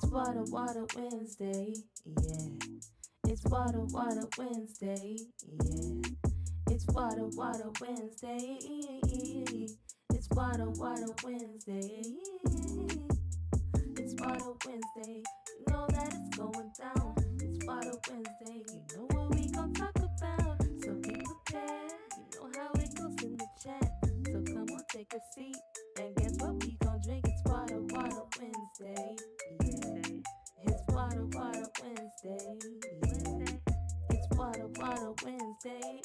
It's WAWDR Wednesday, yeah. It's WAWDR Wednesday, yeah. It's WAWDR Wednesday, it's WAWDR Wednesday, it's WAWDR Wednesday. You know that it's going down. It's WAWDR Wednesday. You know what we gon' talk about. So be prepared. You know how it goes in the chat. So come on, take a seat. And guess what we gon' drink? It's WAWDR Wednesday, yeah. It's WAWDR Wednesday, yeah. It's WAWDR Wednesday.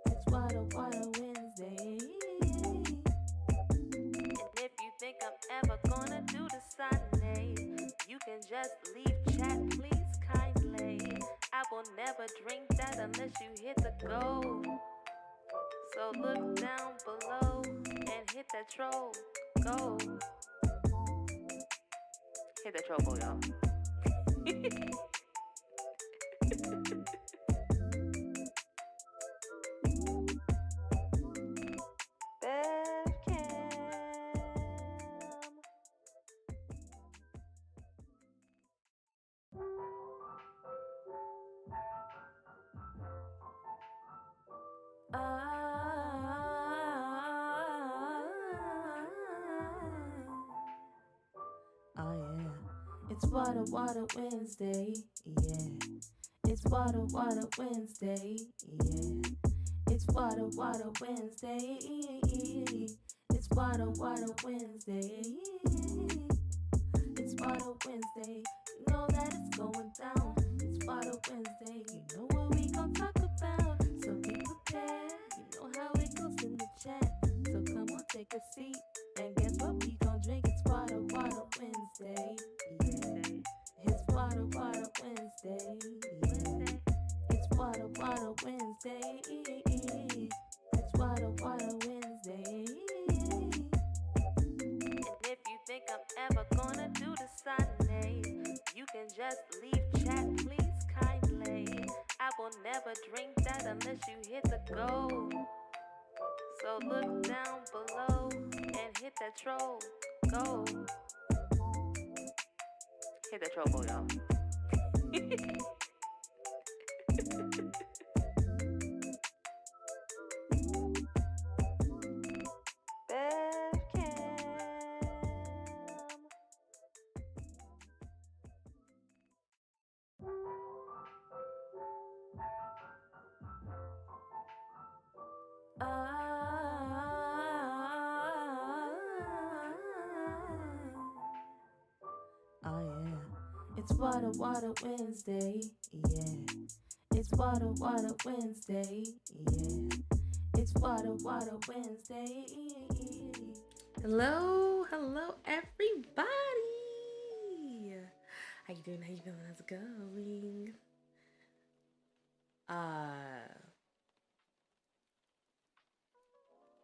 It's WAWDR Wednesday. And if you think I'm ever gonna do the Sunday, you can just leave chat, please, kindly. I will never drink that unless you hit the go. So look down below and hit that troll. Go. Hit that troll, go, y'all. Oh yeah, it's WAWDR Wednesday, yeah. It's WAWDR Wednesday, yeah. It's WAWDR Wednesday, it's WAWDR Wednesday, it's WAWDR Wednesday. You know that it's going down. It's WAWDR Wednesday. You know what we gon' talk about. So be prepared. You know how it goes in the chat. So come on, take a seat. And guess what we gon' drink? It's WAWDR Wednesday, yeah. It's WAWDR Wednesday, yeah. It's WAWDR Wednesday. It's WAWDR Wednesday. And if you think I'm ever gonna do the Sunday, you can just leave chat, please, kindly. I will never drink that unless you hit the go. So look down below and hit that troll. Go. Hit that troll, go, y'all. Oh yeah, it's WAWDR Wednesday, yeah. It's WAWDR Wednesday, yeah. It's WAWDR Wednesday. Hello everybody. How you doing? How you feeling? How's it going?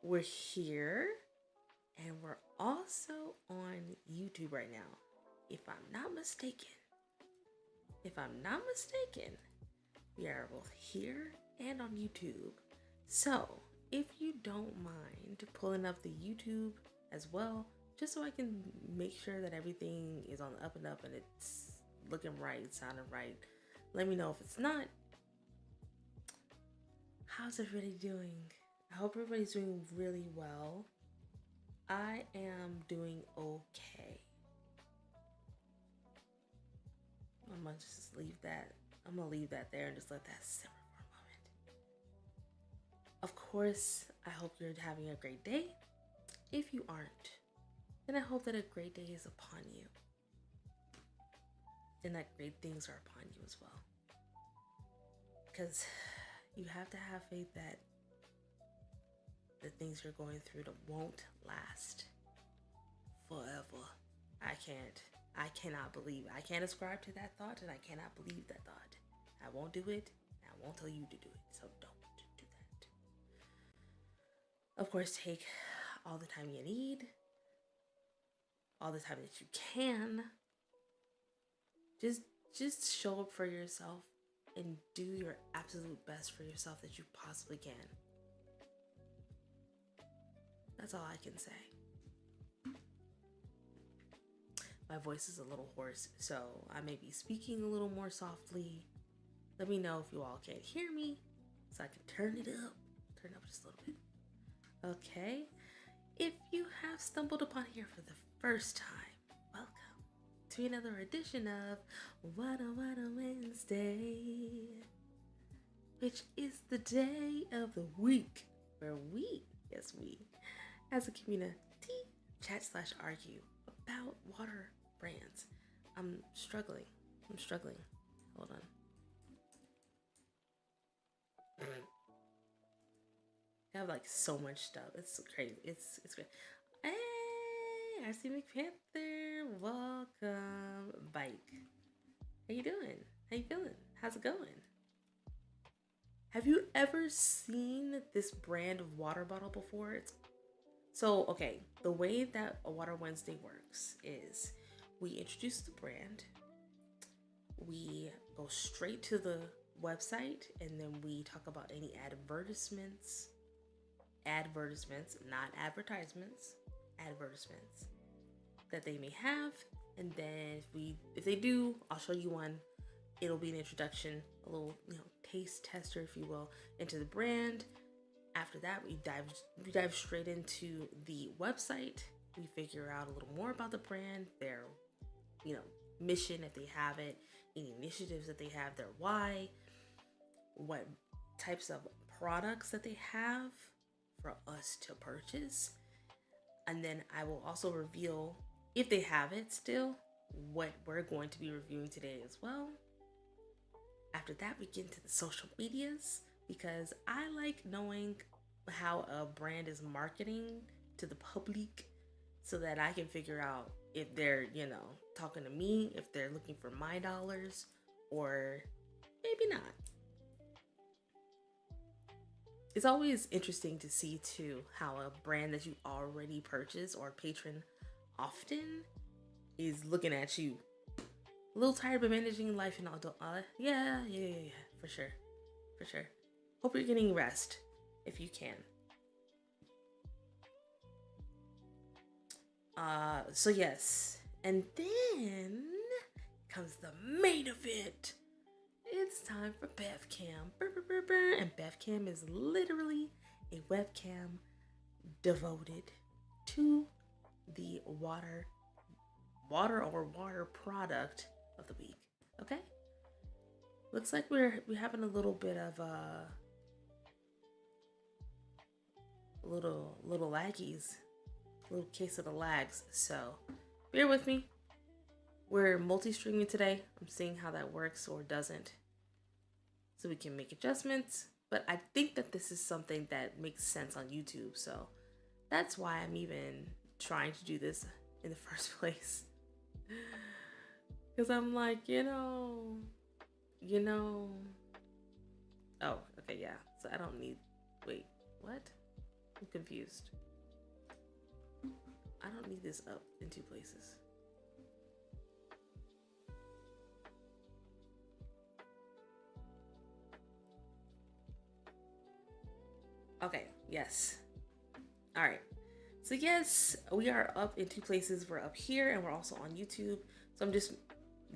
We're here, and we're also on YouTube right now. If I'm not mistaken, we are both here and on YouTube. So if you don't mind pulling up the YouTube as well, just so I can make sure that everything is on the up and up and it's looking right, sounding right. Let me know if it's not. How's everybody doing? I hope everybody's doing really well. I am doing okay. I'm gonna just leave that. I'm gonna leave that there and just let that simmer for a moment. Of course, I hope you're having a great day. If you aren't, then I hope that a great day is upon you. And that great things are upon you as well. Because you have to have faith that the things you're going through won't last forever. I can't ascribe to that thought, and I cannot believe that thought. I won't do it, and I won't tell you to do it, so don't do that. Of course, take all the time you need, all the time that you can. Just show up for yourself and do your absolute best for yourself that you possibly can. That's all I can say. my voice is a little hoarse, so I may be speaking a little more softly. Let me know if you all can't hear me so I can turn it up just a little bit. Okay, if you have stumbled upon here for the first time, welcome to another edition of WAWDR Wednesday, which is the day of the week where we, as a community, chat/argue about water brands. I'm struggling. Hold on. I have like so much stuff. It's crazy. It's great. Hey, RC McPanther, welcome. Bike. How you doing? How you feeling? How's it going? Have you ever seen this brand of water bottle before? Okay, the way that a WAWDR Wednesday works is we introduce the brand, we go straight to the website, and then we talk about any advertisements, not advertisements, advertisements that they may have. And then if they do, I'll show you one. It'll be an introduction, a little, taste tester, if you will, into the brand. After that, we dive straight into the website. We figure out a little more about the brand, their, mission if they have it, any initiatives that they have, their why, what types of products that they have for us to purchase. And then I will also reveal, if they have it still, what we're going to be reviewing today as well. After that, we get into the social medias, because I like knowing how a brand is marketing to the public so that I can figure out if they're, talking to me, if they're looking for my dollars, or maybe not. It's always interesting to see too how a brand that you already purchase or patron often is looking at you. A little tired of managing life and all. Yeah, for sure. Hope you're getting rest if you can. So yes, and then comes the main event. It's time for BevCam. And BevCam is literally a webcam devoted to the water product of the week. Okay? Looks like we're having a little bit of a little laggies, a little case of the lags. So bear with me. We're multi-streaming today. I'm seeing how that works or doesn't, so we can make adjustments. But I think that this is something that makes sense on YouTube, so that's why I'm even trying to do this in the first place. Because I'm like, oh, okay, yeah. So I don't need, wait, what? I'm confused. I don't need this up in two places. Okay, yes. All right. So yes, we are up in two places. We're up here and we're also on YouTube. So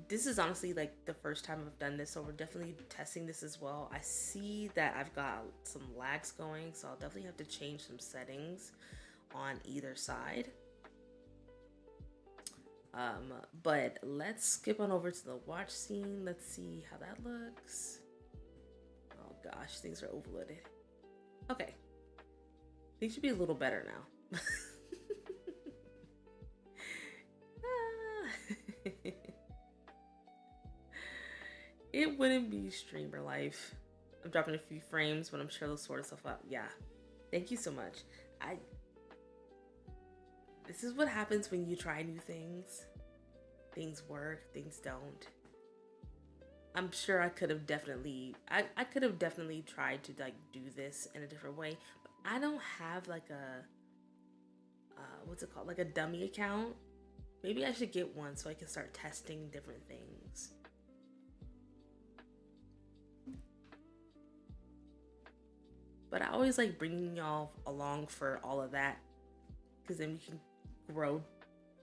this is honestly like the first time I've done this, so we're definitely testing this as well. I see that I've got some lags going, so I'll definitely have to change some settings on either side. But let's skip on over to the watch scene. Let's see how that looks. Oh gosh, things are overloaded. Okay, things should be a little better now. It wouldn't be streamer life. I'm dropping a few frames, but I'm sure they'll sort itself out. Yeah, thank you so much. This is what happens when you try new things. Things work, things don't. I'm sure I could have definitely, I could have definitely tried to like do this in a different way, but I don't have like a, what's it called? Like a dummy account. Maybe I should get one so I can start testing different things. But I always like bringing y'all along for all of that, because then we can grow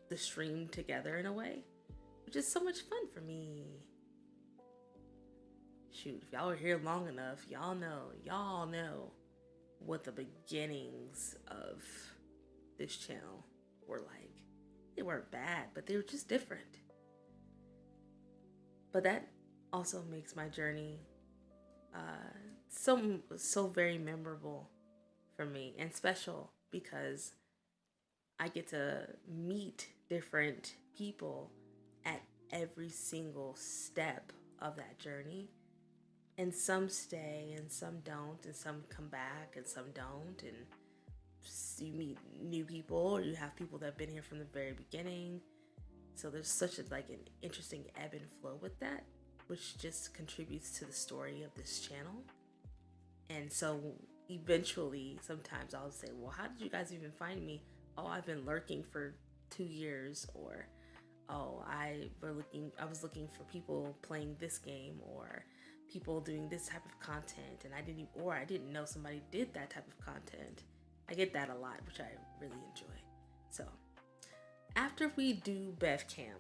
the stream together in a way. which is so much fun for me. Shoot, if y'all were here long enough, y'all know what the beginnings of this channel were like. They weren't bad, but they were just different. But that also makes my journey so very memorable for me and special, because I get to meet different people at every single step of that journey. And some stay and some don't, and some come back and some don't. And you meet new people, or you have people that have been here from the very beginning. So there's such an interesting ebb and flow with that, which just contributes to the story of this channel. And so eventually, sometimes I'll say, well, how did you guys even find me? Oh, I've been lurking for 2 years, or oh, I was looking for people playing this game, or people doing this type of content, and I didn't know somebody did that type of content. I get that a lot, which I really enjoy. So after we do BevCam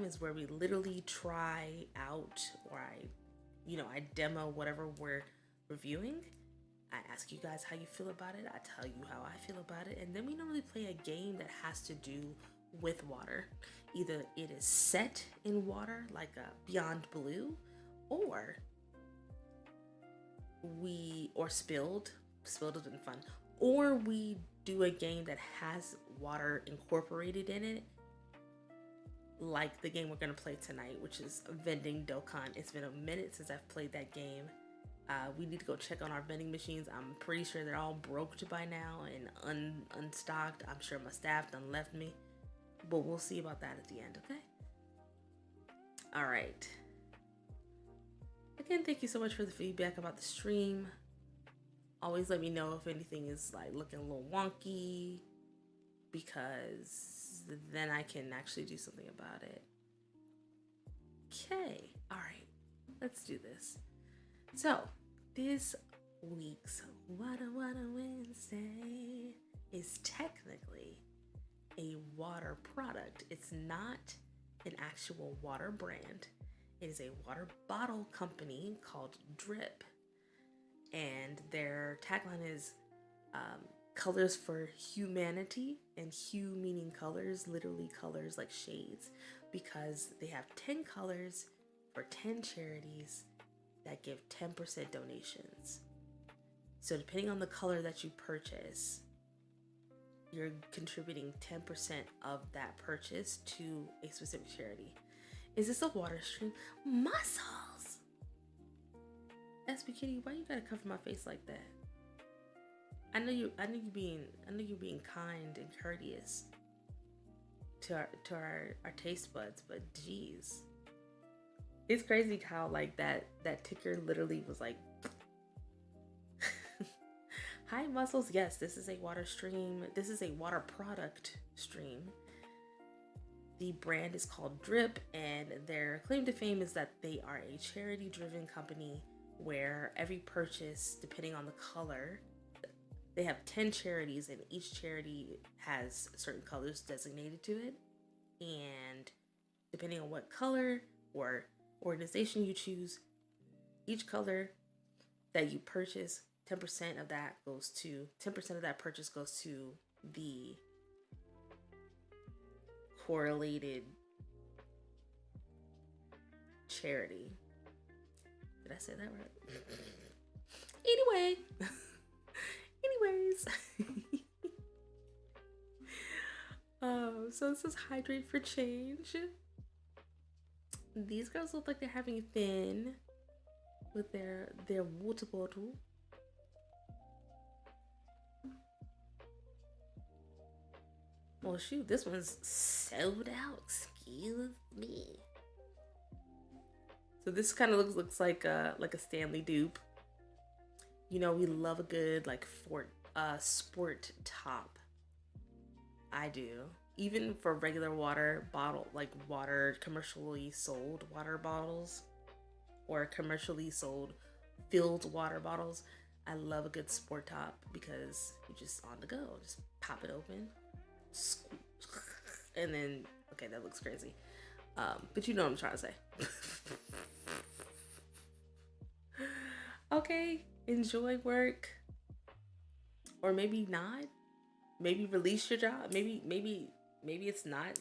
is where we literally try out, or I demo whatever we're reviewing. I ask you guys how you feel about it. I tell you how I feel about it. And then we normally play a game that has to do with water. Either it is set in water, like Beyond Blue, or Spilled. Spilled has been fun. Or we do a game that has water incorporated in it, like the game we're going to play tonight, which is Vending Dokkan. It's been a minute since I've played that game. We need to go check on our vending machines. I'm pretty sure they're all broke by now and unstocked. I'm sure my staff done left me, but we'll see about that at the end, okay? All right. Again, thank you so much for the feedback about the stream. Always let me know if anything is looking a little wonky, because then I can actually do something about it. Okay, all right, let's do this. So this week's WAWDR Wednesday is technically a water product. It's not an actual water brand. It is a water bottle company called Drip. And their tagline is colors for humanity, and hue meaning colors, literally colors like shades, because they have 10 colors for 10 charities that give 10% donations. So depending on the color that you purchase, you're contributing 10% of that purchase to a specific charity. Is this a water stream? Muscles! SB Kitty, why you gotta cover my face like that? I know you're being kind and courteous to our taste buds, but geez. It's crazy how that ticker literally was like hi Muscles. Yes, this is a water stream. This is a water product stream. The brand is called Drip, and their claim to fame is that they are a charity-driven company where every purchase, depending on the color, they have 10 charities, and each charity has certain colors designated to it. And depending on what color or organization you choose, each color that you purchase, 10% of that purchase goes to the correlated charity. Did I say that right? Anyways. So this is Hydrate for Change. These girls look like they're having fun with their water bottle. Well, shoot, this one's sold out. Excuse me. So this kind of looks like a Stanley dupe. You know, we love a good sport top. I do. Even for regular water bottle, commercially sold water bottles, or commercially sold filled water bottles, I love a good sport top because you just on the go. Just pop it open, and then, okay, that looks crazy. But you know what I'm trying to say. Okay, enjoy work, or maybe not. Maybe release your job. Maybe it's not.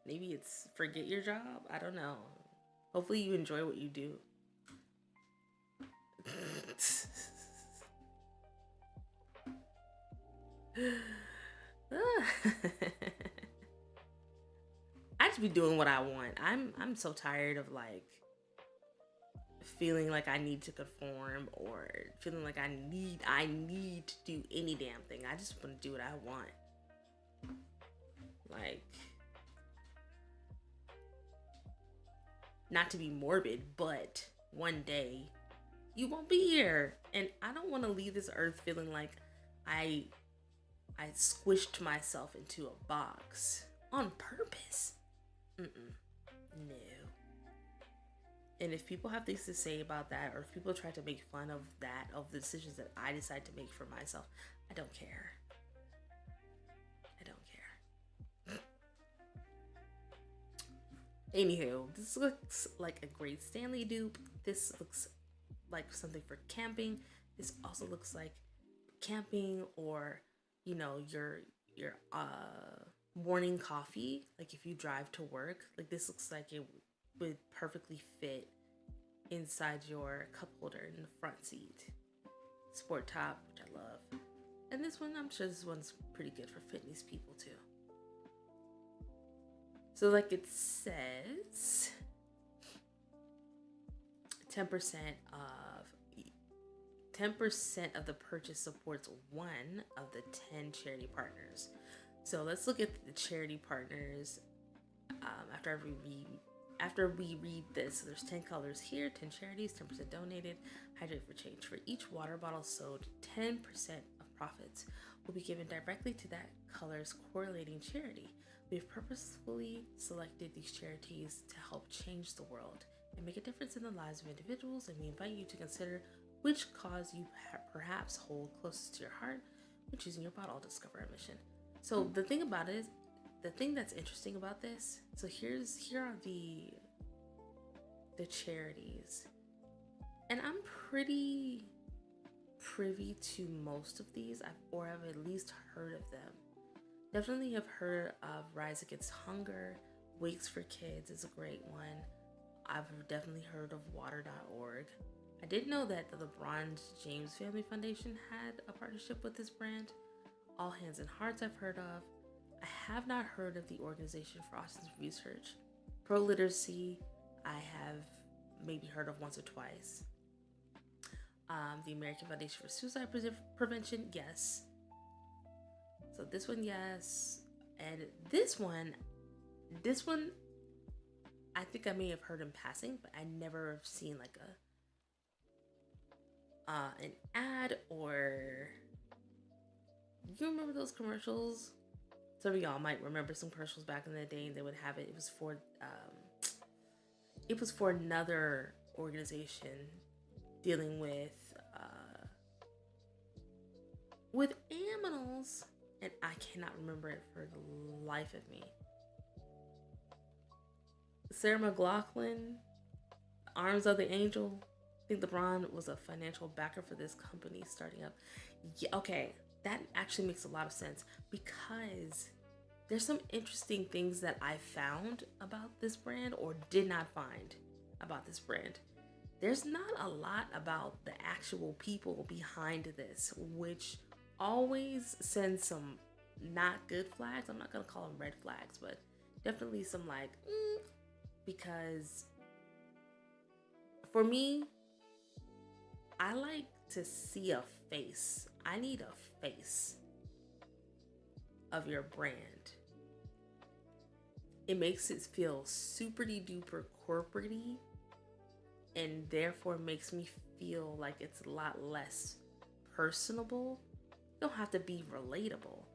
Maybe it's forget your job. I don't know. Hopefully you enjoy what you do. I just be doing what I want. I'm so tired of like feeling like I need to conform or feeling like I need to do any damn thing. I just want to do what I want. Like, not to be morbid, but one day you won't be here, and I don't want to leave this earth feeling like I squished myself into a box on purpose. No. And if people have things to say about that, or if people try to make fun of that, of the decisions that I decide to make for myself, I don't care. I don't care. Anywho, this looks like a great Stanley dupe. This looks like something for camping. This also looks like camping, or you know, your morning coffee. Like if you drive to work, like this looks like it would perfectly fit inside your cup holder in the front seat. Sport top, which I love. And this one, I'm sure this one's pretty good for fitness people too. So like it says, 10% of the purchase supports one of the 10 charity partners. So let's look at the charity partners after we read this. So there's 10 colors here, 10 charities, 10% donated. Hydrate for change. For each water bottle sold, 10% of profits will be given directly to that color's correlating charity. We've purposefully selected these charities to help change the world and make a difference in the lives of individuals, and we invite you to consider which cause you perhaps hold closest to your heart when choosing your bottle. Discover our mission. So the thing about it is, the thing that's interesting about this, so here are the charities, and I'm pretty privy to most of these, or I've at least heard of them. Definitely have heard of Rise Against Hunger. Wakes for Kids is a great one. I've definitely heard of WAWDR. I didn't know that the LeBron James Family Foundation had a partnership with this brand. All Hands and Hearts I've heard of. I have not heard of the Organization for Autism Research. Pro Literacy I have maybe heard of once or twice. The American Foundation for Suicide Prevention, yes. So this one, yes. And this one, I think I may have heard in passing, but I never have seen like an ad, or you remember those commercials? Some of y'all might remember some commercials back in the day, and they would have it. It was for another organization dealing with animals, and I cannot remember it for the life of me. Sarah McLachlan, Arms of the Angel. I think LeBron was a financial backer for this company starting up. Yeah, okay, that actually makes a lot of sense, because there's some interesting things that I found about this brand, or did not find about this brand. There's not a lot about the actual people behind this, which always sends some not good flags. I'm not gonna call them red flags, but definitely some like, because for me, I like to see a face. I need a face of your brand. It makes it feel super duper corporate-y, and therefore makes me feel like it's a lot less personable. You don't have to be relatable,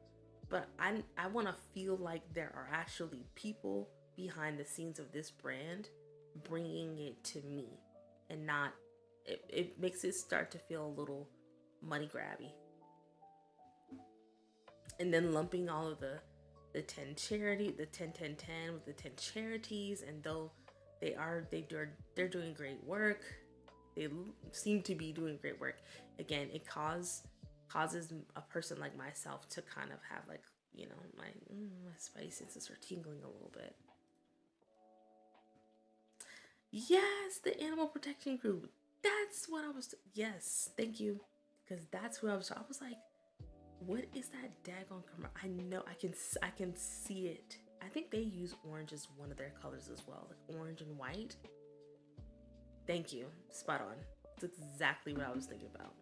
but I want to feel like there are actually people behind the scenes of this brand bringing it to me, and not, it makes it start to feel a little money grabby. And then lumping all of the the 10 charity, the 10 with the 10 charities, and though they're doing great work, they seem to be doing great work. Again, it causes a person like myself to kind of have like, you know, my spice senses are tingling a little bit. Yes, the animal protection group. That's what I was. Yes, thank you, because that's who I was. I was like, what is that daggone commercial? I know I can see it. I think they use orange as one of their colors as well, like orange and white. Thank you, spot on. It's exactly what I was thinking about.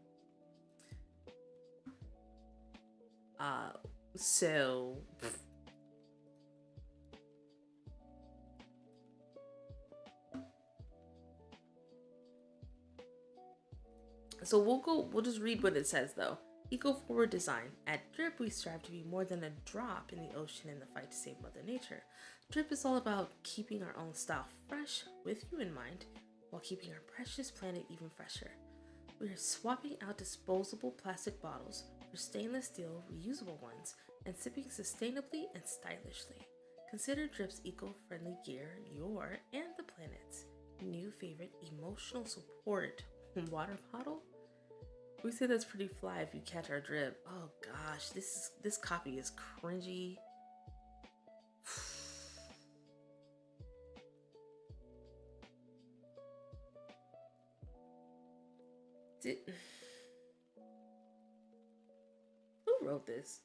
So we'll just read what it says though. Eco-forward design. At Drip, we strive to be more than a drop in the ocean in the fight to save Mother Nature. Drip is all about keeping our own style fresh with you in mind, while keeping our precious planet even fresher. We are swapping out disposable plastic bottles for stainless steel reusable ones and sipping sustainably and stylishly. Consider Drip's eco-friendly gear your and the planet's new favorite emotional support water bottle. We say that's pretty fly if you catch our drip. Oh gosh, this copy is cringy. Who wrote this?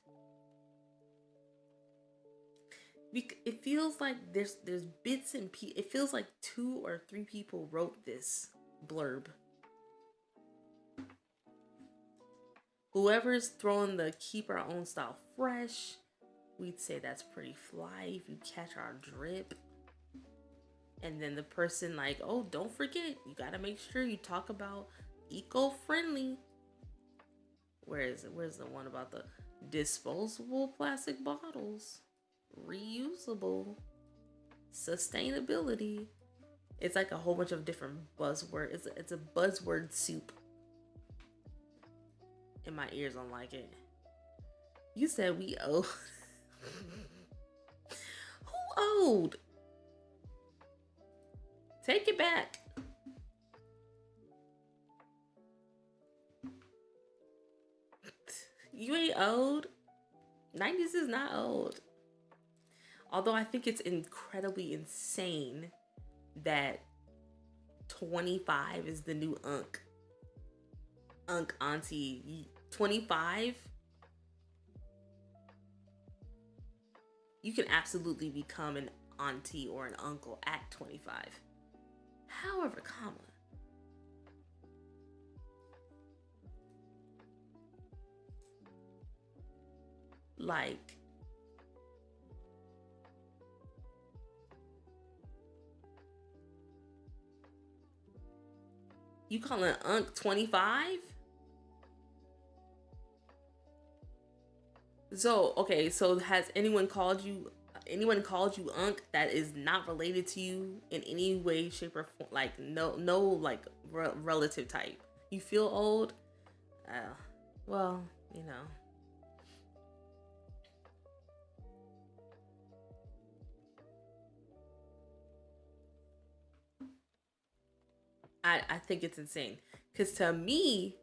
It feels like there's bits and pieces. It feels like 2 or 3 people wrote this blurb. Whoever's throwing the keep our own style fresh, we'd say that's pretty fly if you catch our drip. And then the person like, oh, don't forget, you gotta make sure you talk about eco-friendly. Where's the one about the disposable plastic bottles, reusable, sustainability? It's like a whole bunch of different buzzwords. It's a buzzword soup. And my ears don't like it. You said we old. Who old? Take it back. You ain't old. 90s is not old. Although I think it's incredibly insane that 25 is the new unk. Unk auntie. 25, you can absolutely become an auntie or an uncle at 25. However, like, you call an unk 25? So, okay, so has anyone called you unk that is not related to you in any way, shape, or form? Like, no, like, relative type. You feel old? Well, you know. I think it's insane. Because to me,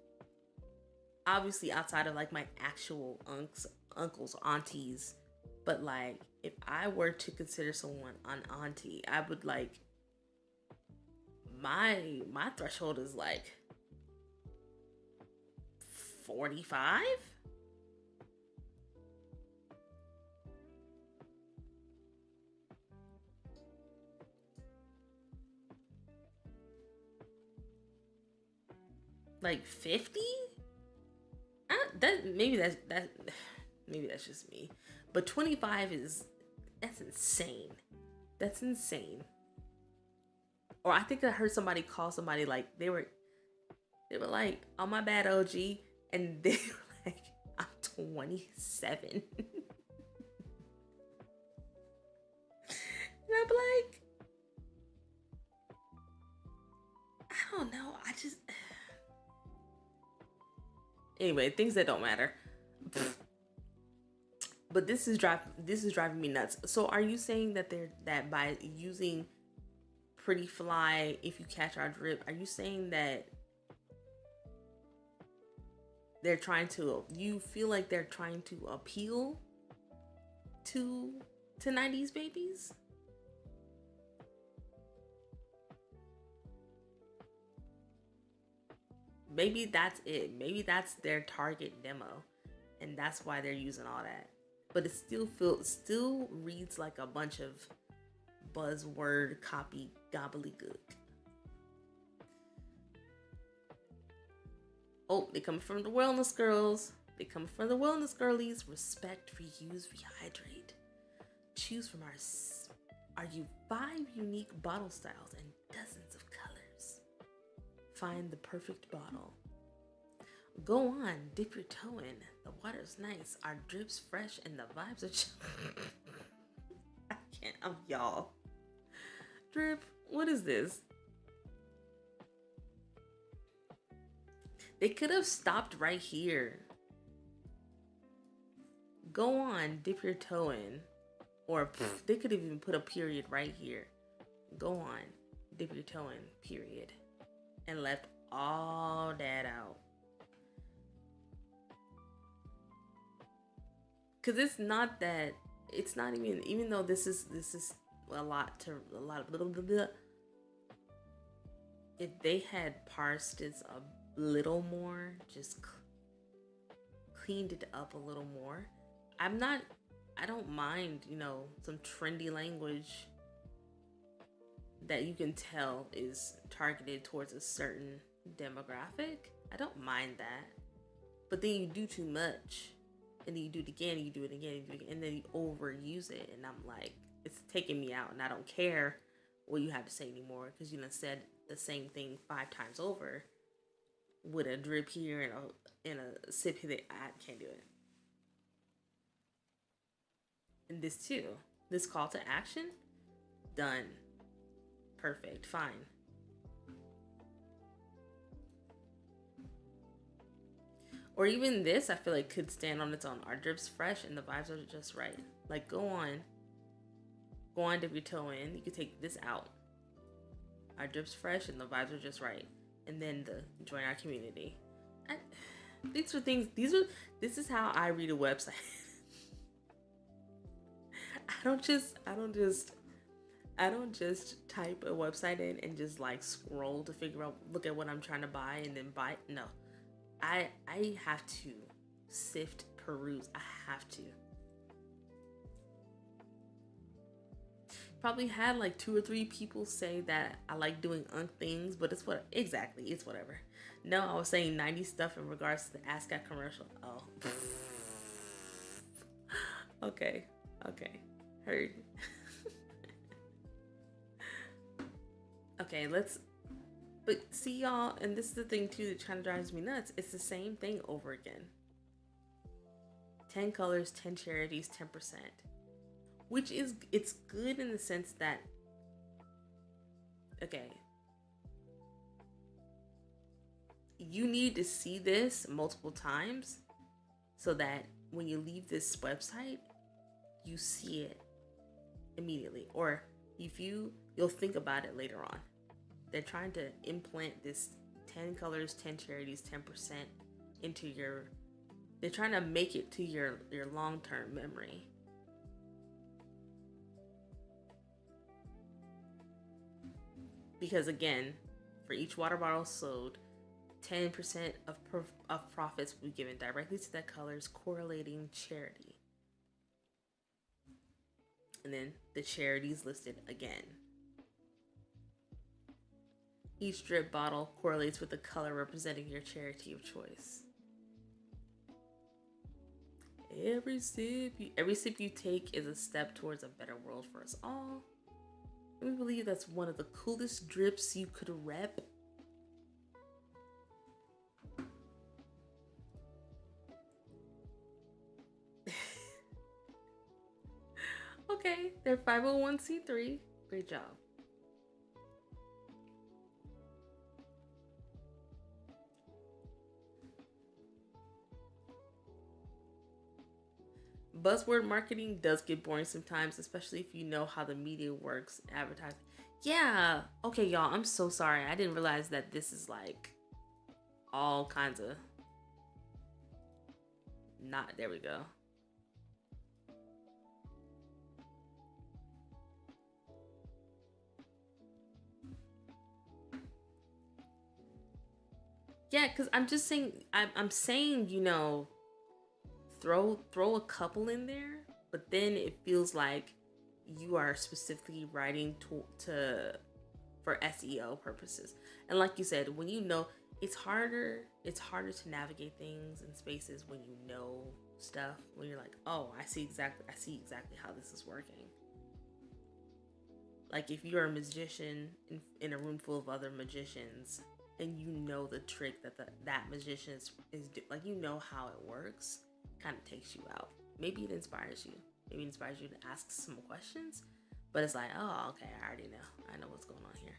obviously outside of like my actual uncles, aunties, but like if I were to consider someone an auntie, I would like my threshold is like 45. Like 50? Maybe that's just me. But 25 that's insane. That's insane. Or I think I heard somebody call somebody like they were like, "Oh my bad, OG," and they were like, "I'm 27." And I'm like, I don't know. Anyway, things that don't matter. But this is driving me nuts. So are you saying that by using Pretty Fly, if you catch our drip, are you saying that you feel like they're trying to appeal to 90s babies? Maybe that's it. Maybe that's their target demo, and that's why they're using all that. But it still reads like a bunch of buzzword copy gobbledygook. Oh, they come from the wellness girls. They come from the wellness girlies. Respect, reuse, rehydrate. Choose from our 5 unique bottle styles and dozens of colors. Find the perfect bottle. Go on, dip your toe in. The water's nice. Our drip's fresh and the vibes are I can't. Y'all. Drip, what is this? They could have stopped right here. Go on, dip your toe in. Or they could have even put a period right here. Go on, dip your toe in, period. And left all that out. Cause it's not even though this is a lot of little bit. If they had parsed this a little more, just cleaned it up a little more, I don't mind, some trendy language that you can tell is targeted towards a certain demographic. I don't mind that. But then you do too much. And then you do it again, you do it again, and then you overuse it. And I'm like, it's taking me out, and I don't care what you have to say anymore because you done said the same thing 5 times over with a drip here and a sip here. I can't do it. And this too. This call to action, done. Perfect, fine. Or even this, I feel like could stand on its own. Our drip's fresh and the vibes are just right. Like, go on, dip your toe in. You could take this out. Our drip's fresh and the vibes are just right. And then join our community. These are things. This is how I read a website. I don't just type a website in and just like scroll to look at what I'm trying to buy and then buy it. No. I have to sift, peruse. I have to. Probably had like 2 or 3 people say that I like doing things, but it's whatever. No, I was saying 90s stuff in regards to the ASCAP commercial. Oh. Okay. Heard. Okay, but see y'all, and this is the thing too that kind of drives me nuts. It's the same thing over again. 10 colors, 10 charities, 10%. Which it's good in the sense that, okay, you need to see this multiple times so that when you leave this website, you see it immediately. Or if you'll think about it later on. They're trying to implant this 10 colors, 10 charities, 10% into they're trying to make it to your long-term memory. Because again, for each water bottle sold, 10% of profits will be given directly to that color's correlating charity. And then the charities listed again. Each drip bottle correlates with the color representing your charity of choice. Every sip you take is a step towards a better world for us all. And we believe that's one of the coolest drips you could rep. Okay, they're 501c3. Great job. buzzword marketing does get boring sometimes, especially if you know how the media works, advertising. Yeah. Okay, y'all, I'm so sorry. I didn't realize that this is like all kinds of not, there we go. Yeah, because I'm just saying, I'm saying, you know, throw a couple in there, but then it feels like you are specifically writing to for SEO purposes. And like you said, when you know, it's harder to navigate things in spaces when you know stuff, when you're like, oh, I see exactly how this is working. Like if you're a magician in a room full of other magicians and you know the trick that that magician is like, you know how it works, kind of takes you out. Maybe it inspires you. Maybe it inspires you to ask some questions, but it's like, oh, okay, I already know. I know what's going on here.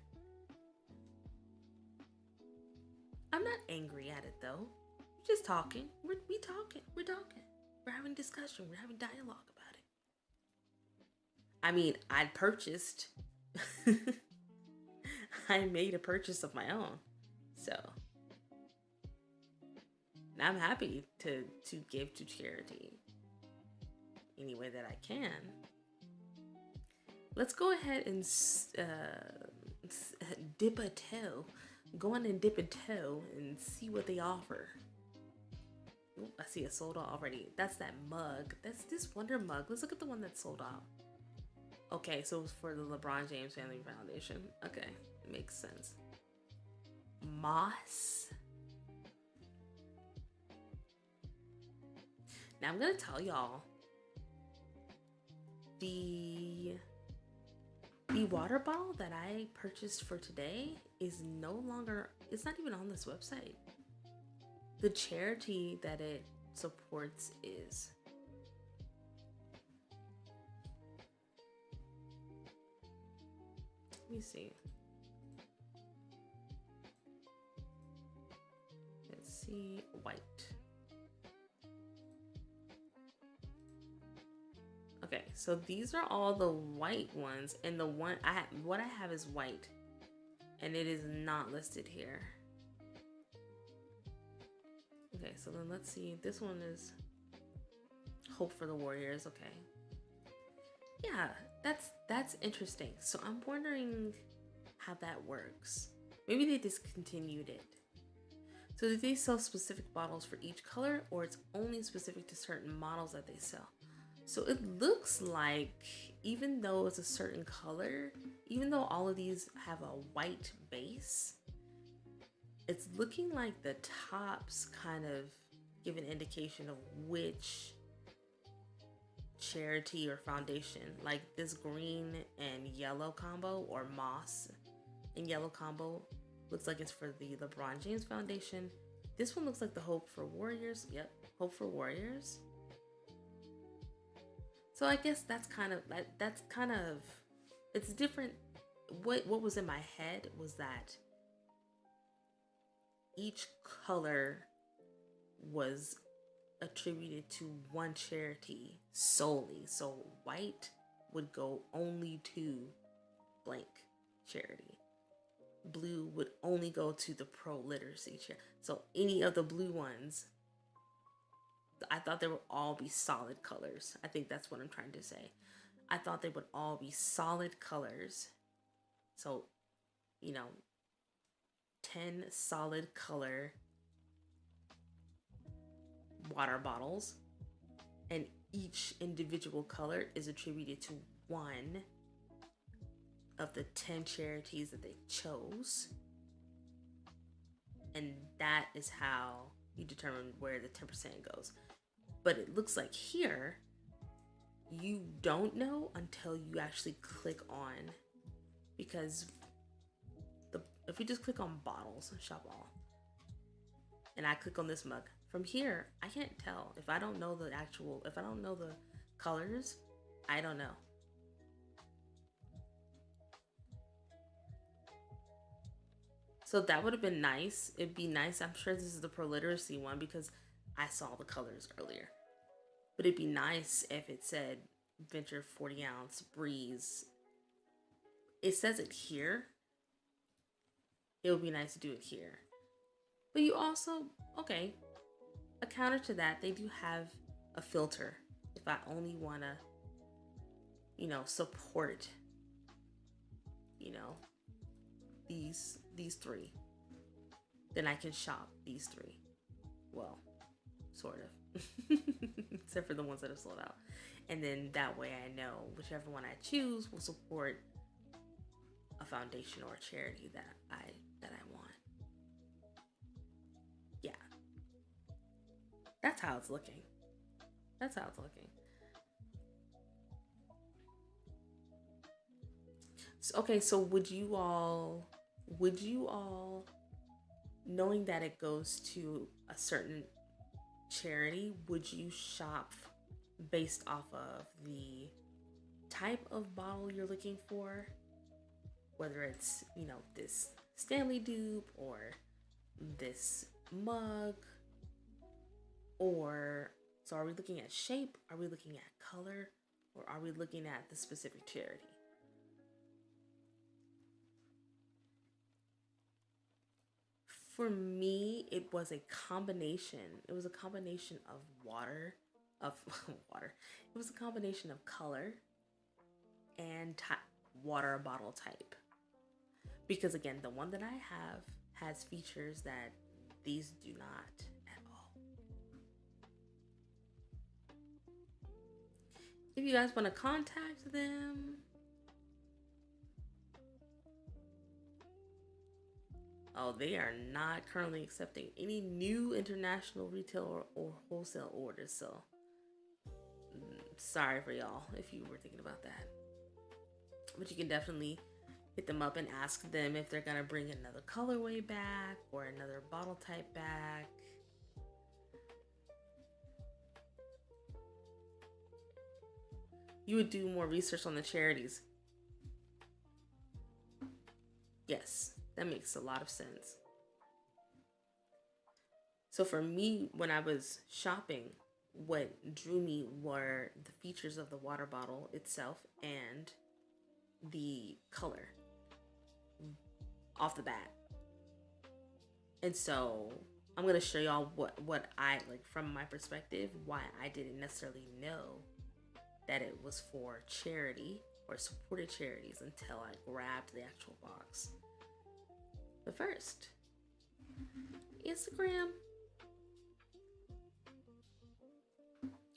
I'm not angry at it though. We're just talking. We're talking. We're having discussion. We're having dialogue about it. I mean, I purchased. I made a purchase of my own, so I'm happy to give to charity any way that I can. Let's go ahead and dip a toe. Go on and dip a toe and see what they offer. Ooh, I see it sold out already. That's that mug. That's this Wonder mug. Let's look at the one that's sold out. Okay, so it was for the LeBron James Family Foundation. Okay, it makes sense. Moss. Now I'm gonna tell y'all, the water bottle that I purchased for today is no longer, it's not even on this website. The charity that it supports is. Let me see. Let's see, white. Okay, so these are all the white ones, and the one what I have is white, and it is not listed here. Okay, so then let's see. This one is Hope for the Warriors. Okay, yeah, that's interesting. So I'm wondering how that works. Maybe they discontinued it. So do they sell specific bottles for each color, or it's only specific to certain models that they sell? So it looks like even though it's a certain color, even though all of these have a white base, it's looking like the tops kind of give an indication of which charity or foundation. Like this green and yellow combo, or moss and yellow combo, looks like it's for the LeBron James Foundation. This one looks like the Hope for Warriors. Yep, Hope for Warriors. So I guess that's kind of it's different. What was in my head was that each color was attributed to one charity solely. So white would go only to blank charity. Blue would only go to the pro literacy charity. So any of the blue ones, I thought they would all be solid colors. I think that's what I'm trying to say. I thought they would all be solid colors. So, 10 solid color water bottles, and each individual color is attributed to one of the 10 charities that they chose. And that is how you determine where the 10% goes. But it looks like here, you don't know until you actually click on, because if you just click on bottles, shop all, and I click on this mug, from here, I can't tell. If I don't know the colors, I don't know. So that would have been nice. It'd be nice. I'm sure this is the pro literacy one because I saw the colors earlier. But it'd be nice if it said Venture 40 ounce Breeze. It says it here. It would be nice to do it here. But you also, okay, a counter to that, they do have a filter. If I only want to, support, these three, then I can shop these three. Well, sort of. Except for the ones that are sold out. And then that way I know whichever one I choose will support a foundation or a charity that I want. Yeah. That's how it's looking. Okay, so would you all, knowing that it goes to a certain charity, would you shop based off of the type of bottle you're looking for? Whether it's, this Stanley dupe or this mug, or so are we looking at shape? Are we looking at color? Or are we looking at the specific charity? For me, it was a combination. It was a combination of water. It was a combination of color and water bottle type. Because again, the one that I have has features that these do not at all. If you guys want to contact them, they are not currently accepting any new international retail or wholesale orders. So, sorry for y'all if you were thinking about that. But you can definitely hit them up and ask them if they're going to bring another colorway back or another bottle type back. You would do more research on the charities. Yes. That makes a lot of sense. So for me, when I was shopping, what drew me were the features of the water bottle itself and the color off the bat. And so I'm going to show y'all what I like from my perspective, why I didn't necessarily know that it was for charity or supported charities until I grabbed the actual box. But first, Instagram.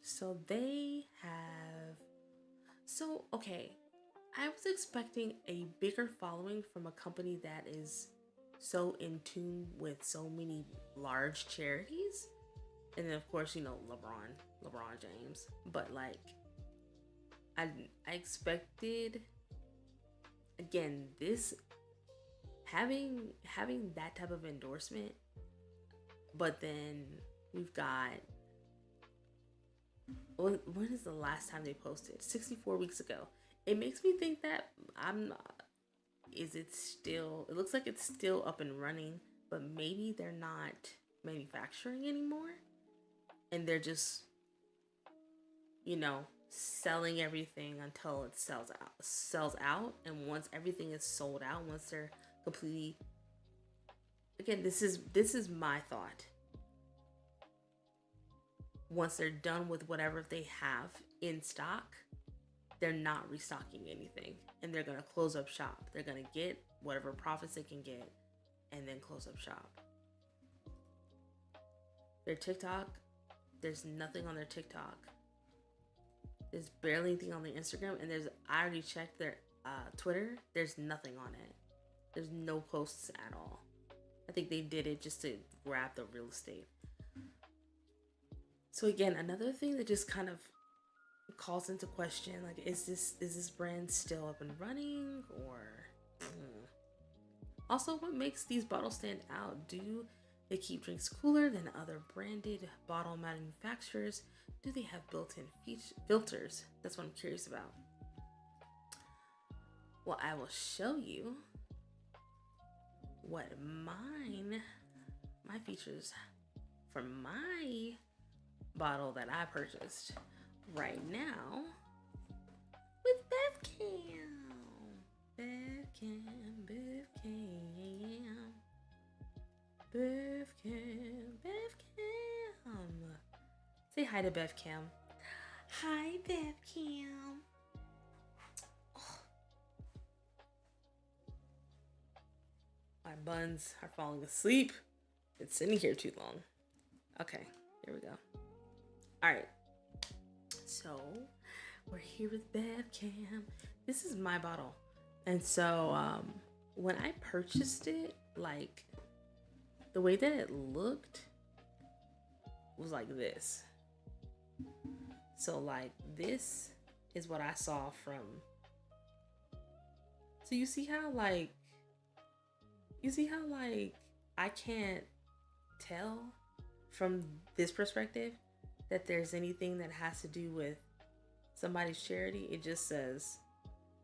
So they have, okay, I was expecting a bigger following from a company that is so in tune with so many large charities. And then of course, LeBron James. But like, I expected, again, this having that type of endorsement, but then we've got, when is the last time they posted? 64 weeks ago. It makes me think that it looks like it's still up and running, but maybe they're not manufacturing anymore and they're just, selling everything until it sells out. And once everything is sold out, once they're completely, again, this is my thought, once they're done with whatever they have in stock, they're not restocking anything and they're going to close up shop. They're going to get whatever profits they can get and then close up shop. Their TikTok, there's nothing on their TikTok. There's barely anything on their Instagram, and I already checked their Twitter. There's nothing on it. There's no posts at all. I think they did it just to grab the real estate. So again, another thing that just kind of calls into question, like, is this brand still up and running, or also, what makes these bottles stand out? Do they keep drinks cooler than other branded bottle manufacturers? Do they have built-in filters? That's what I'm curious about. Well, I will show you what my features for my bottle that I purchased right now with BevCam. BevCam, BevCam, BevCam, BevCam. Say hi to BevCam. Hi, BevCam. Oh. My buns are falling asleep. It's sitting here too long. Okay, here we go. All right. So we're here with BevCam. This is my bottle. And so when I purchased it, like the way that it looked was like this. So like this is what I saw from. So you see how like I can't tell from this perspective that there's anything that has to do with somebody's charity. It just says,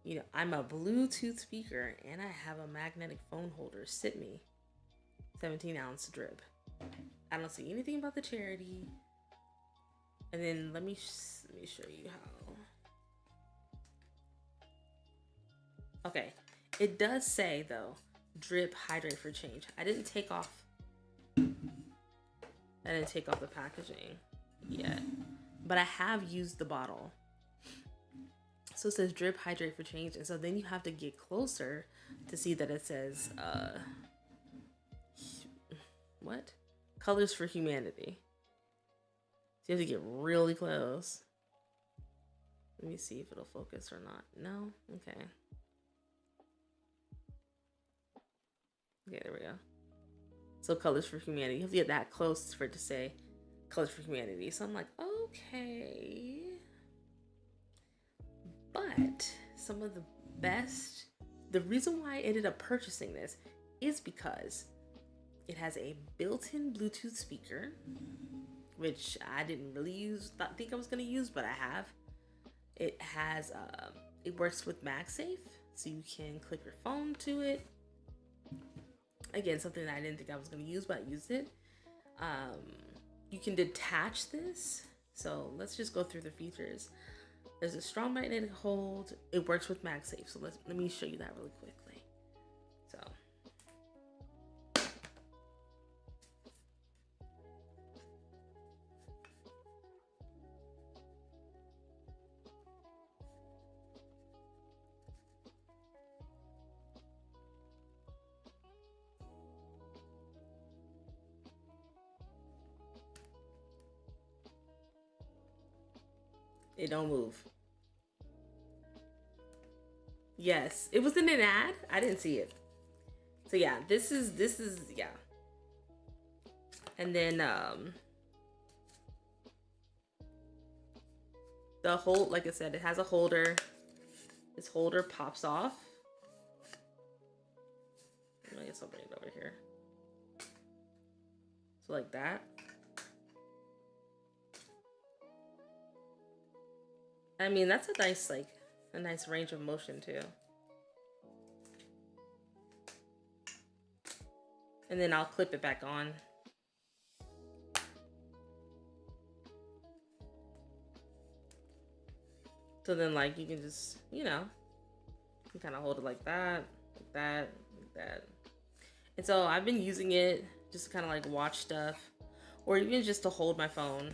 you know, I'm a Bluetooth speaker and I have a magnetic phone holder. Sip me. 17-ounce drip. I don't see anything about the charity. And then let me show you how. Okay, it does say though, drip, hydrate for change. I didn't take off the packaging yet, but I have used the bottle. So it says drip, hydrate for change, and so then you have to get closer to see that it says what? Colors for Humanity. So you have to get really close. Let me see if it'll focus or not. No? Okay. Okay, there we go. So Colors for Humanity. You have to get that close for it to say Colors for Humanity. So I'm like, okay. But some of the reason why I ended up purchasing this is because it has a built-in Bluetooth speaker, which I didn't really think I was going to use, but I have. It has, it works with MagSafe, so you can click your phone to it. Again, something that I didn't think I was going to use, but I used it. You can detach this. So let's just go through the features. There's a strong magnetic hold. It works with MagSafe. So let me show you that really quickly. So. It don't move. Yes, it was in an ad. I didn't see it. So yeah, this is yeah. And then the hold, like I said, it has a holder. This holder pops off. I guess I'll bring it over here. So like that. I mean, that's a nice range of motion too. And then I'll clip it back on. So then like you can just, you know, you kind of hold it like that, like that, like that. And so I've been using it just to kind of like watch stuff, or even just to hold my phone.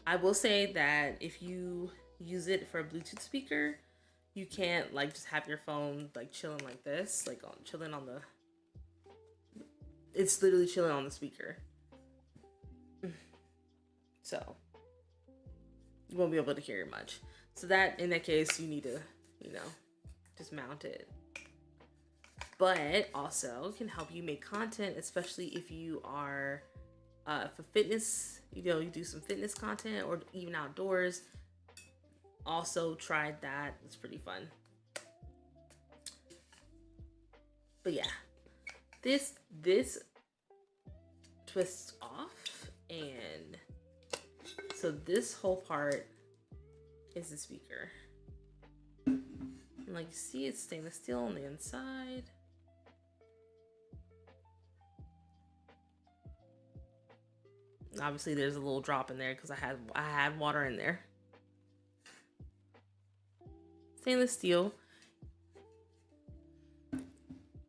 I will say that if you use it for a Bluetooth speaker, you can't like just have your phone like chilling like this, like chilling on the. It's literally chilling on the speaker. So you won't be able to hear it much. So that, in that case, you need to, you know, just mount it. But also can help you make content, especially if you are for fitness, you know, you do some fitness content or even outdoors. Also tried that. It's pretty fun. But yeah, this twists off, and so this whole part is the speaker. And like you see, it's stainless steel on the inside. Obviously, there's a little drop in there because I had water in there. Stainless steel.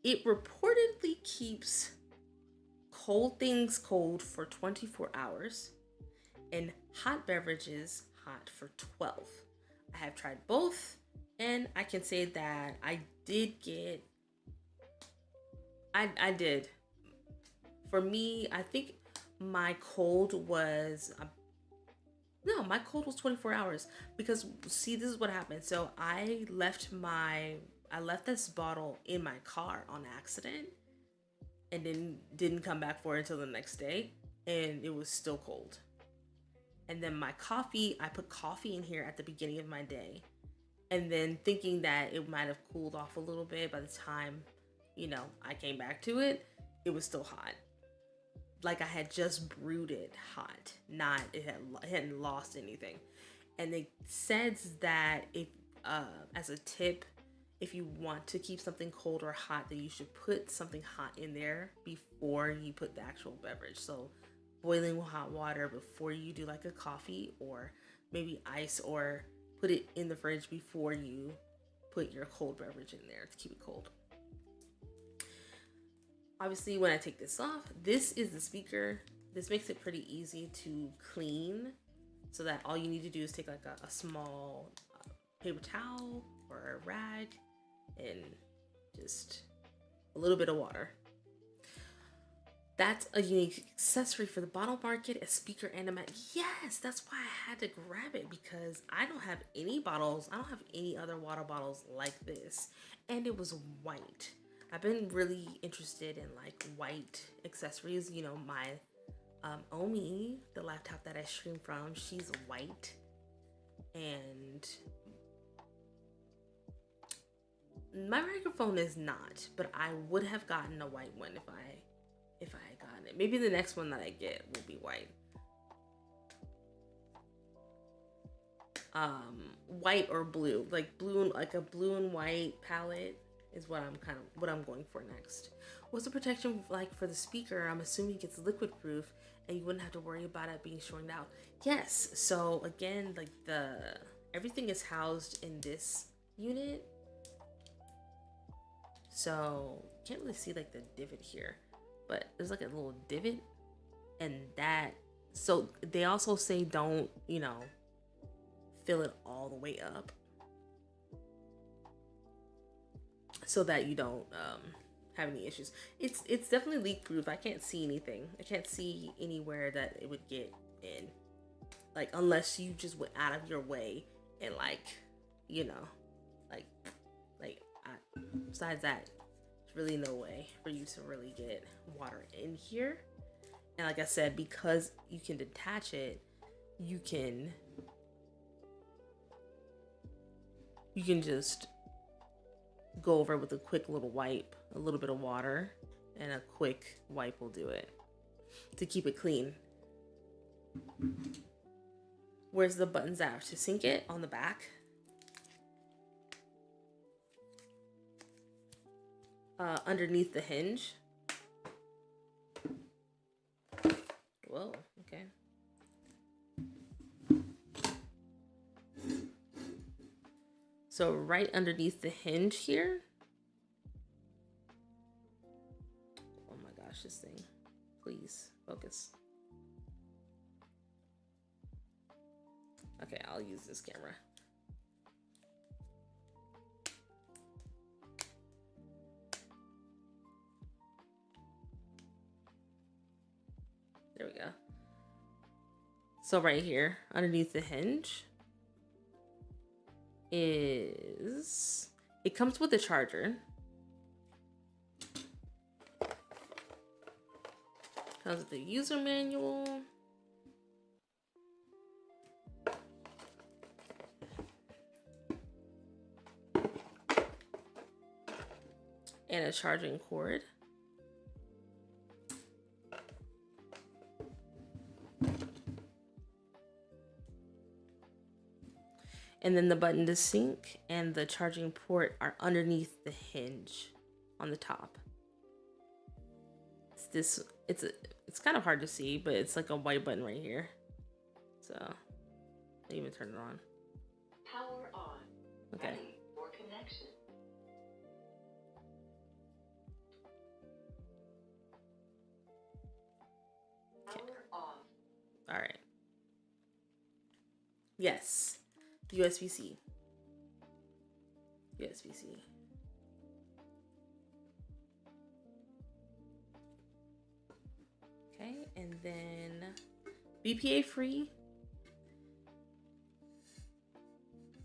It reportedly keeps cold things cold for 24 hours and hot beverages hot for 12. I have tried both, and I can say that I did get. I did. For me, I think my cold was. No, my cold was 24 hours because see, this is what happened. So I left this bottle in my car on accident and then didn't come back for it until the next day, and it was still cold. And then my coffee, I put coffee in here at the beginning of my day, and then thinking that it might have cooled off a little bit by the time, I came back to it, it was still hot. Like I had just brewed it hot, not it hadn't lost anything. And it says that if, as a tip, if you want to keep something cold or hot, then you should put something hot in there before you put the actual beverage. So boiling hot water before you do like a coffee, or maybe ice, or put it in the fridge before you put your cold beverage in there to keep it cold. Obviously, when I take this off, this is the speaker. This makes it pretty easy to clean, so that all you need to do is take like a small paper towel or a rag and just a little bit of water. That's a unique accessory for the bottle market, a speaker and a mat. Yes, that's why I had to grab it, because I don't have any bottles. I don't have any other water bottles like this. And it was white. I've been really interested in like white accessories. My Omi, the laptop that I stream from, she's white. And my microphone is not, but I would have gotten a white one if I had gotten it. Maybe the next one that I get will be white. White or blue, like a blue and white palette is what I'm going for next. What's the protection like for the speaker? I'm assuming it's liquid proof and you wouldn't have to worry about it being shorted out. Yes. So again, like everything is housed in this unit. So can't really see like the divot here, but there's like a little divot, and so they also say don't, fill it all the way up, so that you don't have any issues. It's definitely leak proof. I can't see anything. I can't see anywhere that it would get in, like unless you just went out of your way and besides that, there's really no way for you to really get water in here. And like I said, because you can detach it, you can just go over it with a quick little wipe, a little bit of water, and a quick wipe will do it to keep it clean. Where's the buttons at to sync it? On the back. Underneath the hinge. Whoa, okay. So right underneath the hinge here. Oh my gosh, this thing. Please focus. Okay, I'll use this camera. There we go. So right here, underneath the hinge, it comes with a charger. Comes with the user manual. And a charging cord. And then the button to sync and the charging port are underneath the hinge on the top. this. It's kind of hard to see, but it's like a white button right here. So let me even turn it on. Power on. Okay. Ready for connection. Power off. All right. Yes. USB-C. USB-C. Okay, and then BPA free,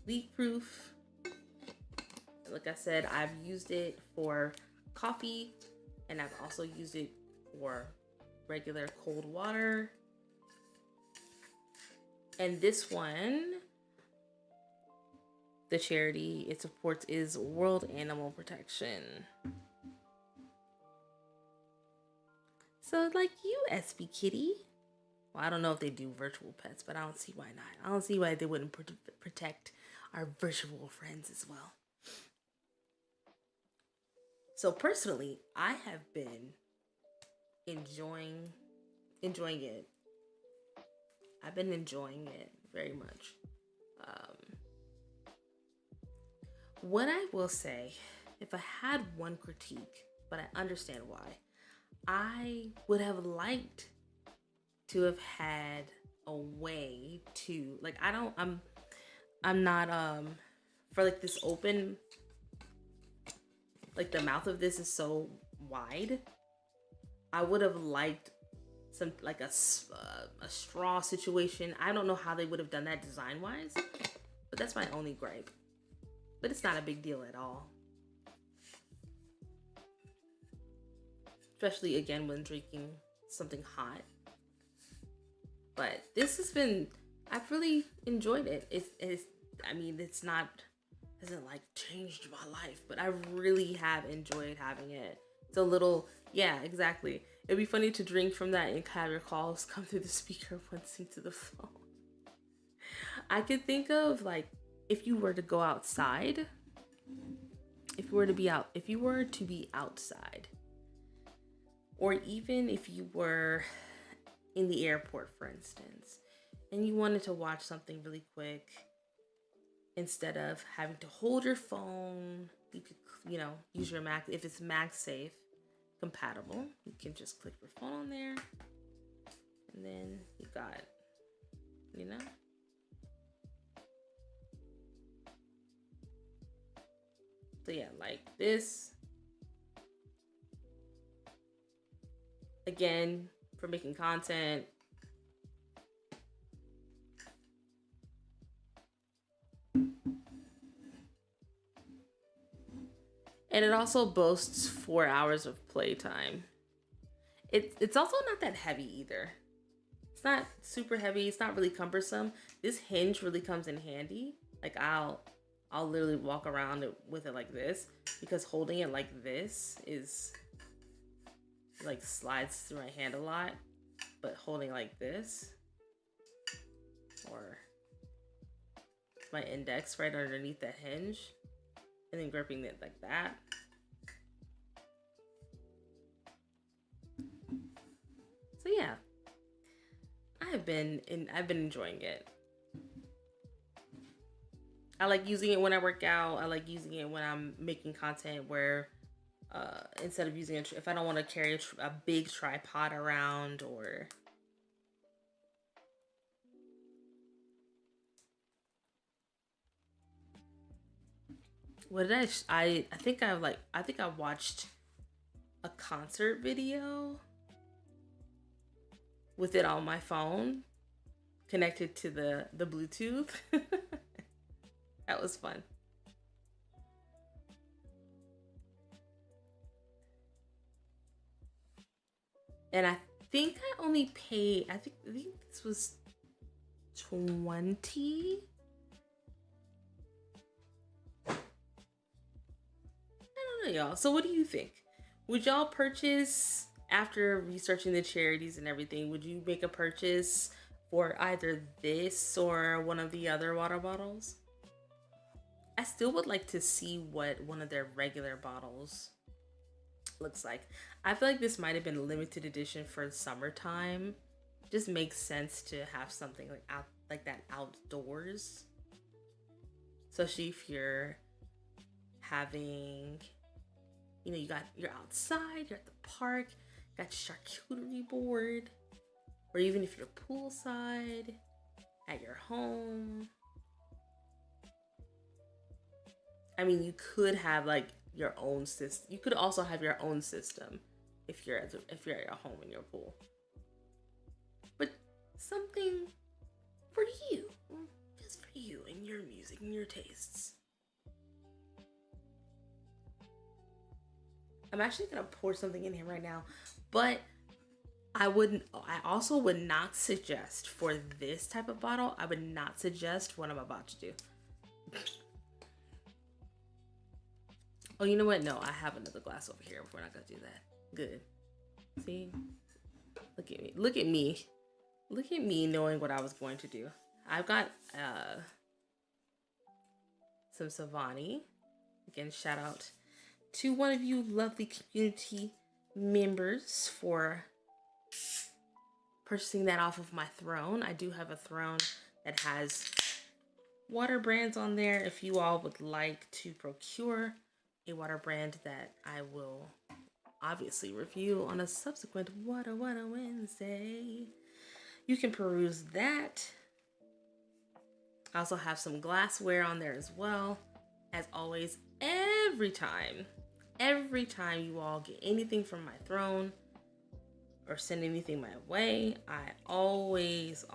leak proof. Like I said, I've used it for coffee, and I've also used it for regular cold water. And this one, the charity it supports is World Animal Protection. So like you, SB Kitty. Well, I don't know if they do virtual pets, but I don't see why not. I don't see why they wouldn't protect our virtual friends as well. So personally, I have been enjoying it. I've been enjoying it very much. What I will say, if I had one critique, but I understand why, I would have liked to have had a way to, like, I'm not for like this open, like the mouth of this is so wide. I would have liked some like a straw situation. I don't know how they would have done that design wise, but that's my only gripe. But it's not a big deal at all. Especially again when drinking something hot. But this has been, I've really enjoyed it. It's I mean, it's not, hasn't like changed my life, but I really have enjoyed having it. It's a little, yeah, exactly. It'd be funny to drink from that and have your calls come through the speaker once sync to the phone. I could think of like, if you were to go outside, if you were to be outside, or even if you were in the airport, for instance, and you wanted to watch something really quick, instead of having to hold your phone, you could, use your Mac. If it's MagSafe compatible, you can just click your phone on there, and then you got, So yeah, like this. Again, for making content. And it also boasts 4 hours of playtime. It's also not that heavy either. It's not super heavy. It's not really cumbersome. This hinge really comes in handy. Like I'll literally walk around with it like this, because holding it like this is like slides through my hand a lot, but holding like this, or my index right underneath that hinge, and then gripping it like that. So yeah, I've been enjoying it. I like using it when I work out. I like using it when I'm making content where instead of using if I don't want to carry a big tripod around, or what did I think I watched a concert video with it on my phone connected to the Bluetooth. That was fun. And I think I only paid, I think this was 20. I don't know, y'all. So what do you think? Would y'all purchase, after researching the charities and everything, would you make a purchase for either this or one of the other water bottles? I still would like to see what one of their regular bottles looks like. I feel like this might have been a limited edition for summertime. Just makes sense to have something like out like that outdoors. Especially if you're having, you know, you're outside, you're at the park, got your charcuterie board, or even if you're poolside at your home. I mean, you could have like your own system. You could also have your own system if you're at your home in your pool. But something for you, just for you and your music and your tastes. I'm actually gonna pour something in here right now, but I also would not suggest for this type of bottle. I would not suggest what I'm about to do. Oh, you know what? No, I have another glass over here. We're not gonna do that. Good. See? Look at me. Look at me. Look at me knowing what I was going to do. I've got some Savani. Again, shout out to one of you lovely community members for purchasing that off of my throne. I do have a throne that has water brands on there. If you all would like to procure a water brand that I will obviously review on a subsequent WAWDR Wednesday, you can peruse that. I also have some glassware on there as well. As always, every time you all get anything from my throne or send anything my way, I always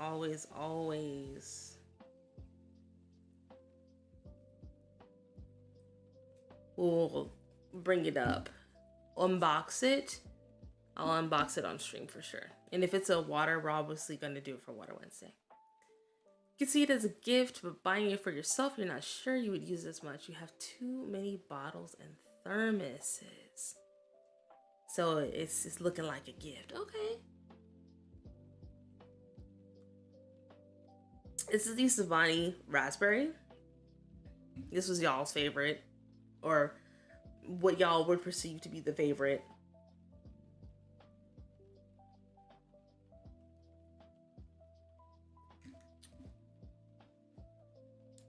will bring it up, unbox it. I'll unbox it on stream for sure. And if it's a water, we're obviously going to do it for WAWDR Wednesday. You can see it as a gift, but buying it for yourself, you're not sure you would use this much. You have too many bottles and thermoses. So it's looking like a gift. Okay. This is the Savani Raspberry. This was y'all's favorite, or what y'all would perceive to be the favorite.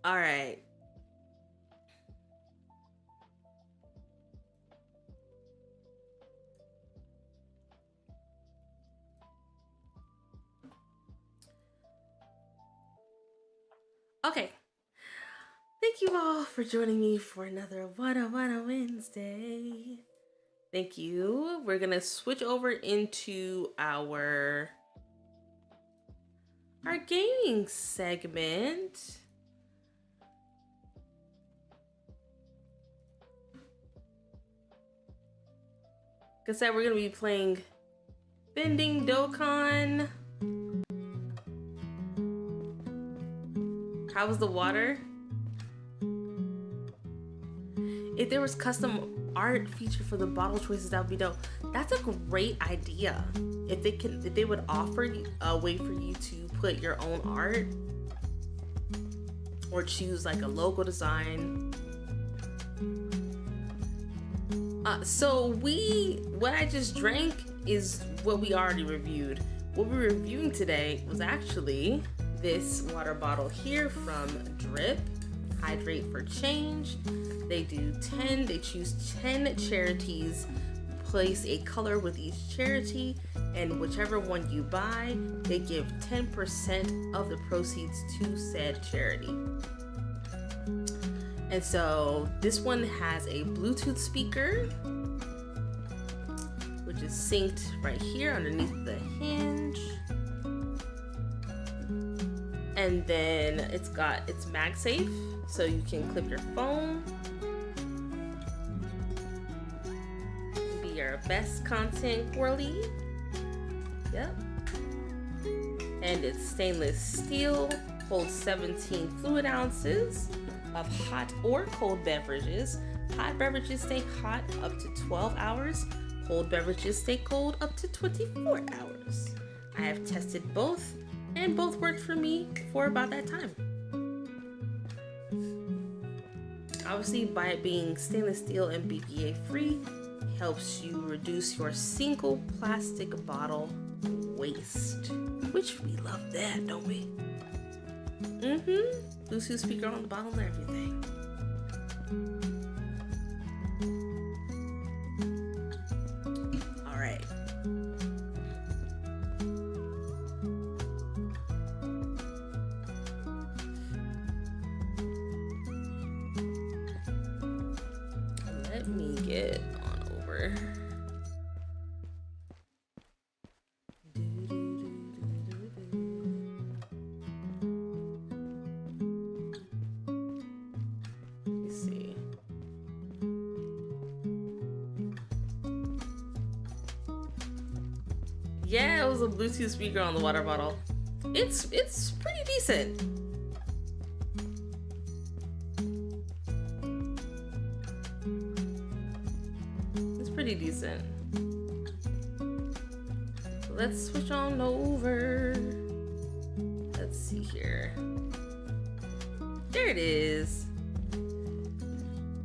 All right. Okay. Thank you all for joining me for another WAWDR Wednesday. Thank you. We're gonna switch over into our gaming segment. Like I said, we're gonna be playing Bending Dokkan. How was the water? If there was custom art feature for the bottle choices, that would be dope. That's a great idea. If they would offer a way for you to put your own art or choose like a logo design. So what I just drank is what we already reviewed. What we're reviewing today was actually this water bottle here from Drip, Hydrate for Change. They choose 10 charities, place a color with each charity, and whichever one you buy, they give 10% of the proceeds to said charity. And so this one has a Bluetooth speaker, which is synced right here underneath the hinge. And then it's MagSafe, so you can clip your phone. Be your best content girly. Yep. And it's stainless steel, holds 17 fluid ounces of hot or cold beverages. Hot beverages stay hot up to 12 hours. Cold beverages stay cold up to 24 hours. I have tested both, and both worked for me for about that time. Obviously, by it being stainless steel and BPA free, helps you reduce your single plastic bottle waste, which we love that, don't we? Bluetooth speaker on the bottom and everything. All right. Let me get on over. Let's see. Yeah, it was a Bluetooth speaker on the water bottle. It's pretty decent. It's pretty decent. Let's switch on over. Let's see here. There it is.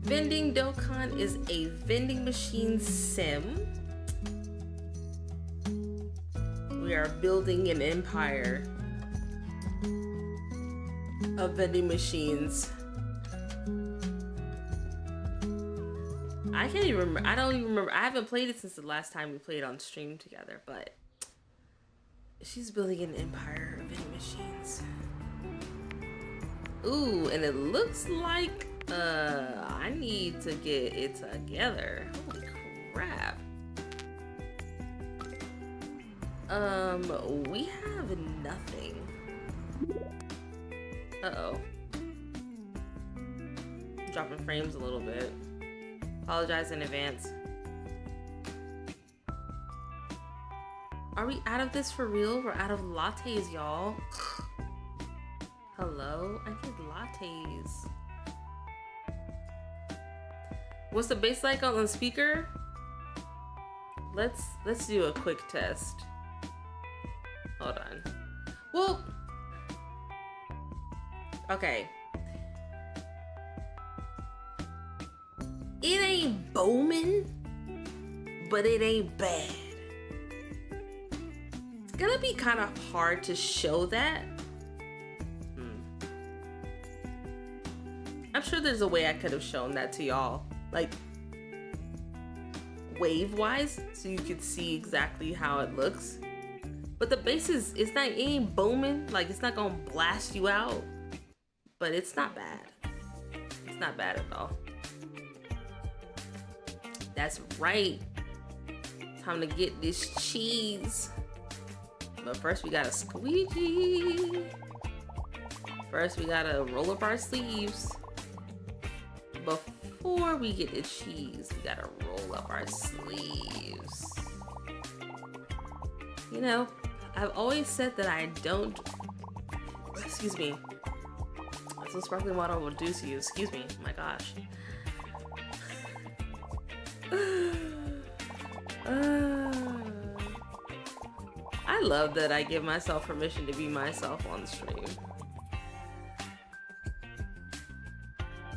Vending Dokkan is a vending machine sim. We are building an empire of vending machines. I can't even remember. I don't even remember. I haven't played it since the last time we played on stream together, but she's building an empire of vending machines. Ooh, and it looks like I need to get it together. Holy crap. We have nothing. Uh-oh. Dropping frames a little bit. Apologize in advance. Are we out of this for real? We're out of lattes, y'all. Hello? I need lattes. What's the bass like on the speaker? Let's do a quick test. Hold on. Well, okay. It ain't Bowman, but it ain't bad. It's gonna be kind of hard to show that. I'm sure there's a way I could have shown that to y'all, like wave-wise, so you could see exactly how it looks. But the bass is, it ain't Bowman, like it's not gonna blast you out, but it's not bad. It's not bad at all. That's right. Time to get this cheese. But first we gotta squeegee. First we gotta roll up our sleeves. Before we get the cheese, we gotta roll up our sleeves. You know, I've always said that I don't, excuse me. That's what sparkling water will do to you. Excuse me, my gosh. I love that I give myself permission to be myself on the stream.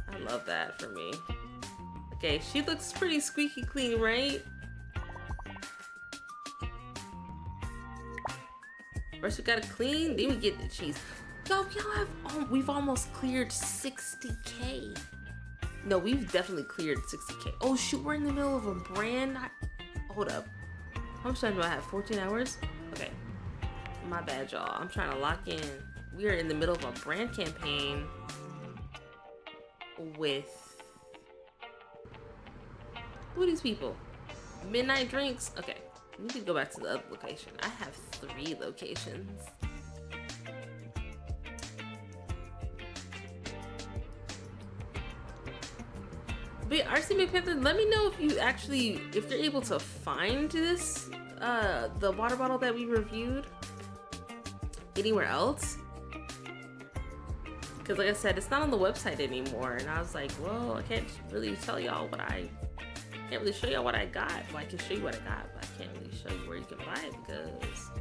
I love that for me. Okay, she looks pretty squeaky clean, right? First we gotta clean, then we get the cheese. Yo, we've almost cleared 60K. No, we've definitely cleared 60K. Oh shoot, we're in the middle of a brand. Hold up. How much time do I have? 14 hours? Okay. My bad, y'all. I'm trying to lock in. We are in the middle of a brand campaign with... Who are these people? Midnight Drinks? Okay. We need to go back to the other location. I have 3 locations. But RC McPanther, let me know if you actually, if you're able to find this, the water bottle that we reviewed anywhere else. Because like I said, it's not on the website anymore. And I was like, well, I can't really tell y'all what I, can't really show y'all what I got. Well, I can show you what I got, but I can't really show you where you can buy it because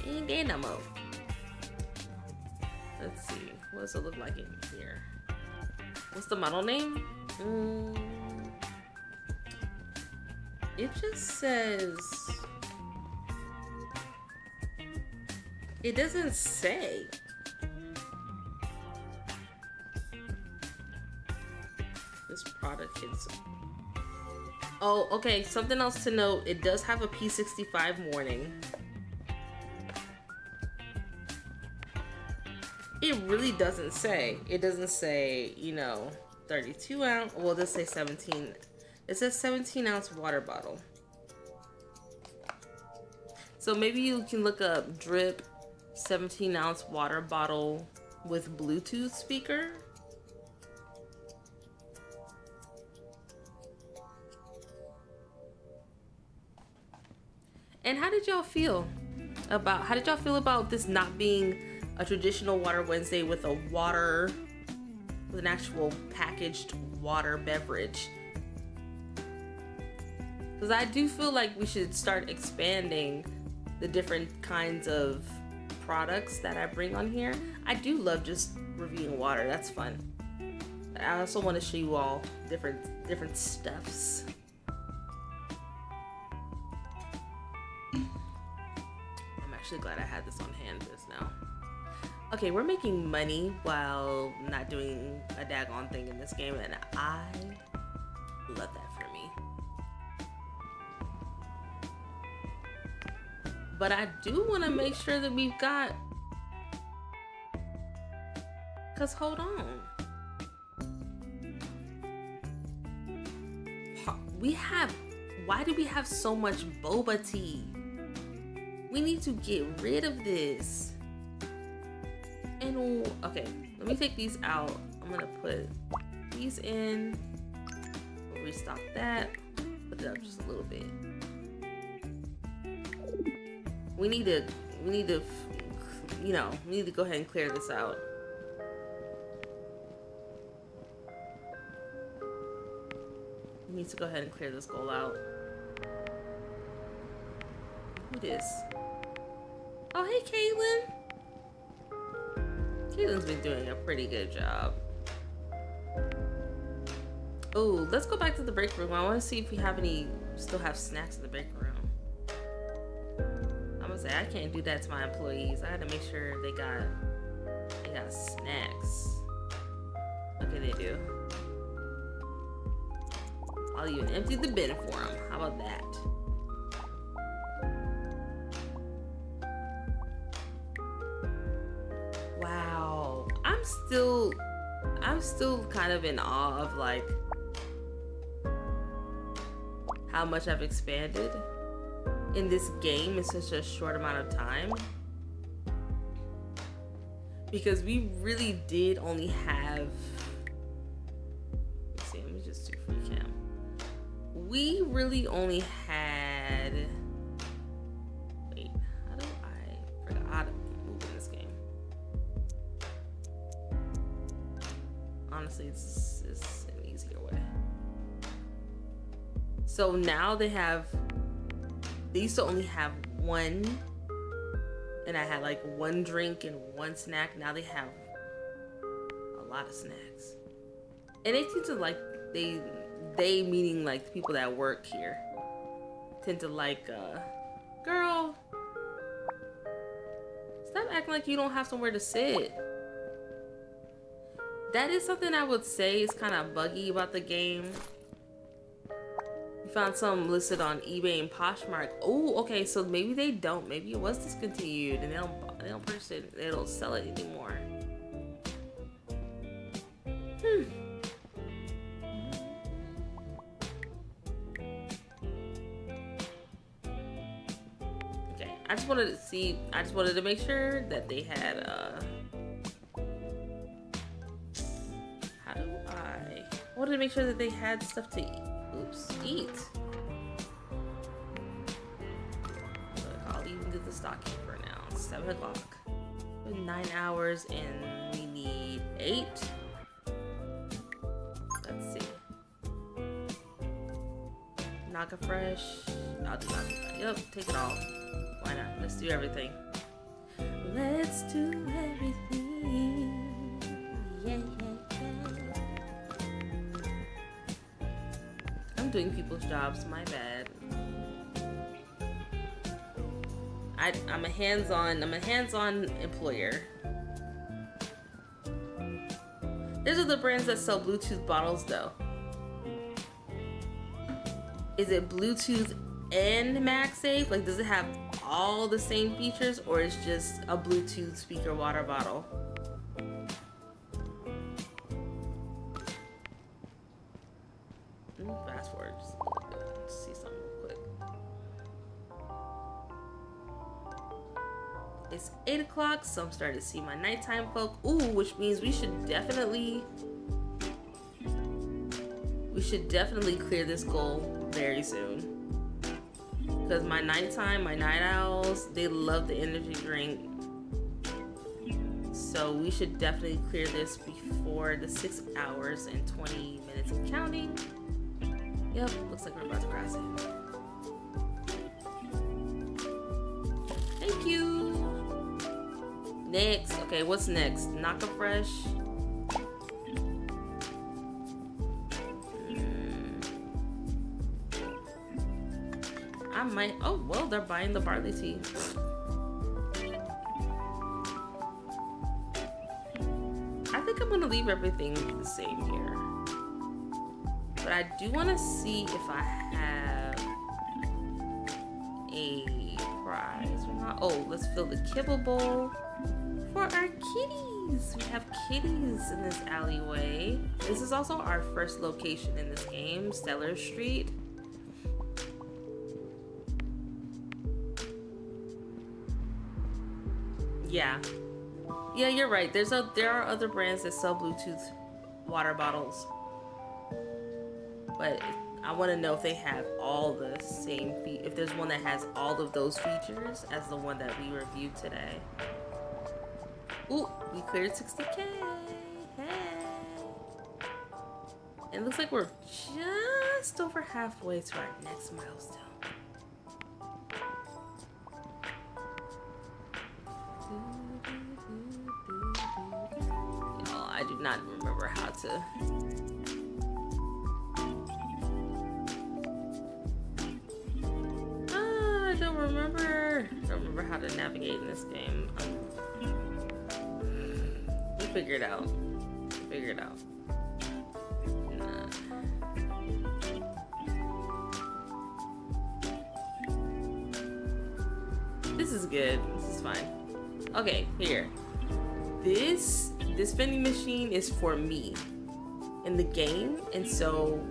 it ain't there no more. Let's see, what does it look like in here? What's the model name? It just says, it doesn't say. This product is, oh, okay, something else to note, it does have a P65 warning. It really doesn't say. It doesn't say, you know, 32 ounce, well, it does say 17. It says 17 ounce water bottle. So maybe you can look up drip 17 ounce water bottle with Bluetooth speaker. And how did y'all feel about this not being a traditional Water Wednesday with an actual packaged water beverage? Because I do feel like we should start expanding the different kinds of products that I bring on here. I do love just reviewing water. That's fun. I also want to show you all different stuffs. I'm actually glad I had this on hand just now. Okay, we're making money while not doing a daggone thing in this game, and I love that for me. But I do want to make sure that we've got, because hold on. Why do we have so much boba tea? We need to get rid of this. And okay, let me take these out. I'm gonna put these in. We'll restock that. Put it up just a little bit. We need to, you know, we need to go ahead and clear this out. We need to go ahead and clear this goal out. Who this? Oh, hey, Caitlin. Caitlin's been doing a pretty good job. Oh, let's go back to the break room. I want to see if we have still have snacks in the break room. I'm gonna say I can't do that to my employees. I had to make sure they got snacks. Okay, they do. I'll even empty the bin for them. How about that? Wow, I'm still kind of in awe of like how much I've expanded in this game in such a short amount of time, because we really did only have, let's see, let me just do free cam. We really only had, wait, how do I forgot how to move in this game? Honestly, it's an easier way. So now they used to only have one, and I had like one drink and one snack. Now they have a lot of snacks, and they tend to like, they meaning like the people that work here tend to like, girl, stop acting like you don't have somewhere to sit. That is something I would say is kind of buggy about the game. You found some listed on eBay and Poshmark. Oh, okay, so maybe they don't. Maybe it was discontinued and they don't purchase it. They don't sell it anymore. Okay, I just wanted to make sure that they had I wanted to make sure that they had stuff to eat. Eat. I'll even do the stocking for now. 7 o'clock. 9 hours and we need 8. Let's see. Naga Fresh. I'll do Naga Fresh. Yep, take it all. Why not? Let's do everything. Let's do everything. Yeah. I'm doing people's jobs, my bad. I'm a hands-on employer. There's other brands that sell Bluetooth bottles though. Is it Bluetooth and MagSafe? Like, does it have all the same features, or is just a Bluetooth speaker water bottle? Fast forward just a little bit. Let's see something real quick. It's 8 o'clock, so I'm starting to see my nighttime folk. Ooh, which means we should definitely clear this goal very soon. Because my night owls, they love the energy drink. So we should definitely clear this before the 6 hours and 20 minutes of counting. Yep, looks like we're about to cross it. Thank you. Next, okay, what's next? Naka Fresh. I might. Oh well, they're buying the barley tea. I think I'm gonna leave everything the same here. But I do want to see if I have a prize or not. Oh, let's fill the kibble bowl for our kitties. We have kitties in this alleyway. This is also our first location in this game, Stellar Street. Yeah, you're right. There are other brands that sell Bluetooth water bottles, but I want to know if they have all the same if there's one that has all of those features as the one that we reviewed today. Ooh, we cleared 60K. Hey, it looks like we're just over halfway to our next milestone. Oh, I do not remember how to. I don't remember how to navigate in this game. We'll figure it out. Nah. This is good. This is fine. Okay, here. This vending machine is for me in the game, and so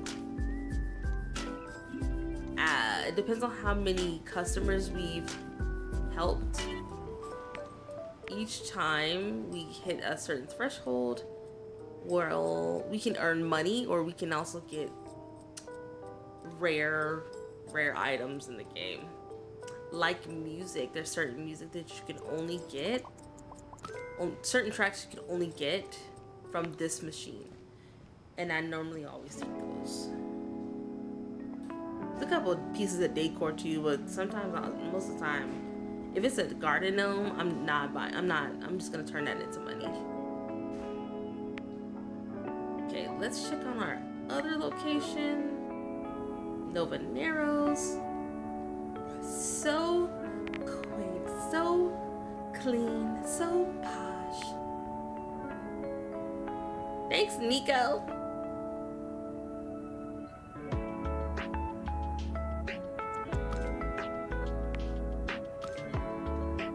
it depends on how many customers we've helped. Each time we hit a certain threshold, well, we can earn money, or we can also get rare items in the game. Like music, there's certain music that you can only get, certain tracks you can only get from this machine, and I normally always take those. There's a couple of pieces of decor too, but sometimes, most of the time, if it's a garden gnome, I'm not buying. I'm just gonna turn that into money. Okay, let's check on our other location, Nova Narrows. So quaint, so clean, so posh. Thanks, Nico.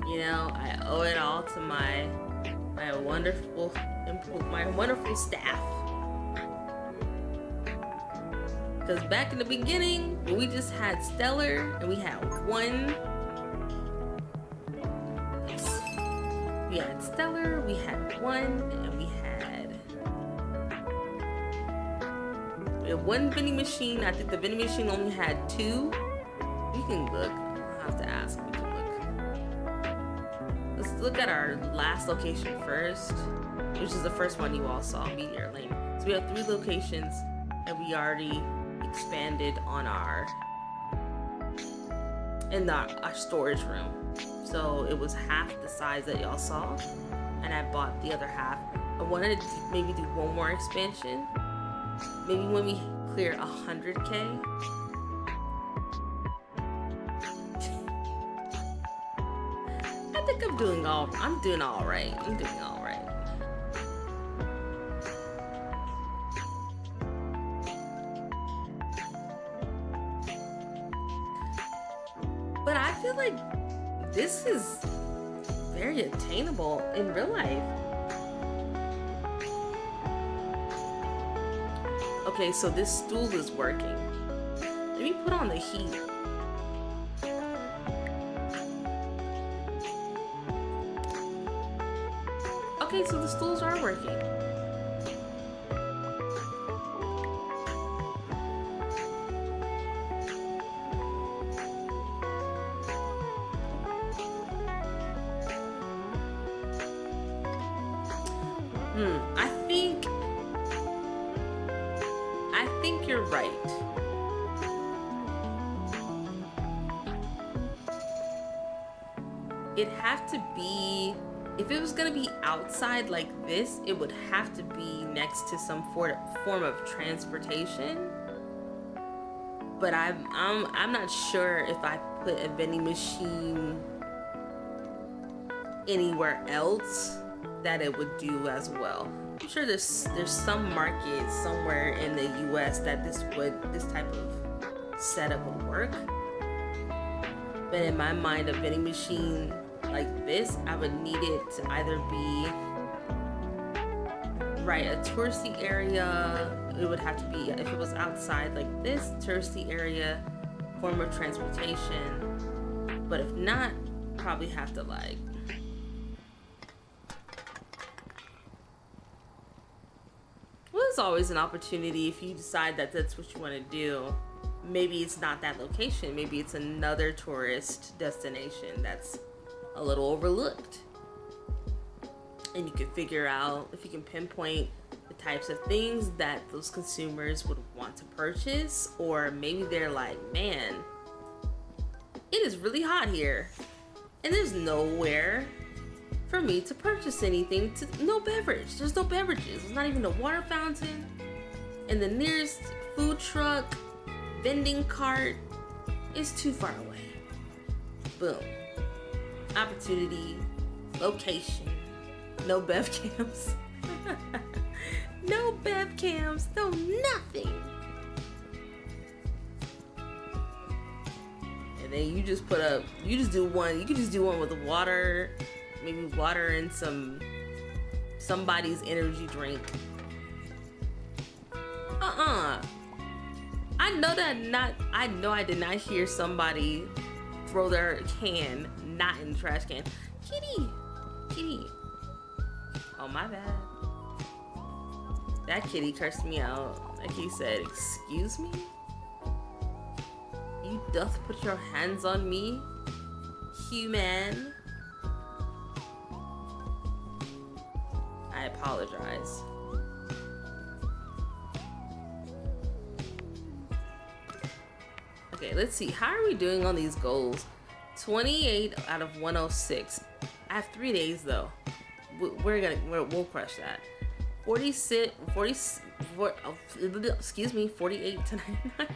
You know, I owe it all to my wonderful staff. Because back in the beginning, when we just had Stellar and we had one. We had Stellar, we had one, and we had one vending machine. I think the vending machine only had 2. We can look. I'll have to ask. We can look. Let's look at our last location first, which is the first one you all saw, Meteor Lane. So we have 3 locations, and we already expanded on our storage room. So it was half the size that y'all saw, and I bought the other half. I wanted to maybe do one more expansion, maybe when we clear 100K. I'm doing all right. I'm doing all right. But I feel like this is very attainable in real life. Okay, so this stool is working. Let me put on the heat. Okay, so the stools are working. I think you're right. It'd have to be, if it was gonna be outside like this, it would have to be next to some form of transportation. But I'm not sure if I put a vending machine anywhere else that it would do as well. I'm sure there's some market somewhere in the US that this type of setup would work. But in my mind, a vending machine like this, I would need it to either be right a touristy area. It would have to be, if it was outside like this, touristy area, form of transportation. But if not, probably have to like there's always an opportunity if you decide that that's what you want to do. Maybe it's not that location. Maybe it's another tourist destination that's a little overlooked. And you can figure out, if you can pinpoint the types of things that those consumers would want to purchase, or maybe they're like, man, it is really hot here and there's nowhere for me to purchase anything, no beverage. There's no beverages. There's not even a water fountain. And the nearest food truck, vending cart is too far away. Boom. Opportunity, location, no bev cams. No bev cams, no nothing. And then you just put up, you could just do one with water, maybe water and somebody's energy drink. I did not hear somebody throw their can not in the trash can. Kitty. Oh, my bad. That kitty cursed me out. Like he said, excuse me? You doth put your hands on me, human? I apologize. Okay, let's see. How are we doing on these goals? 28 out of 106. I have 3 days though. We'll crush that. 48 to 99.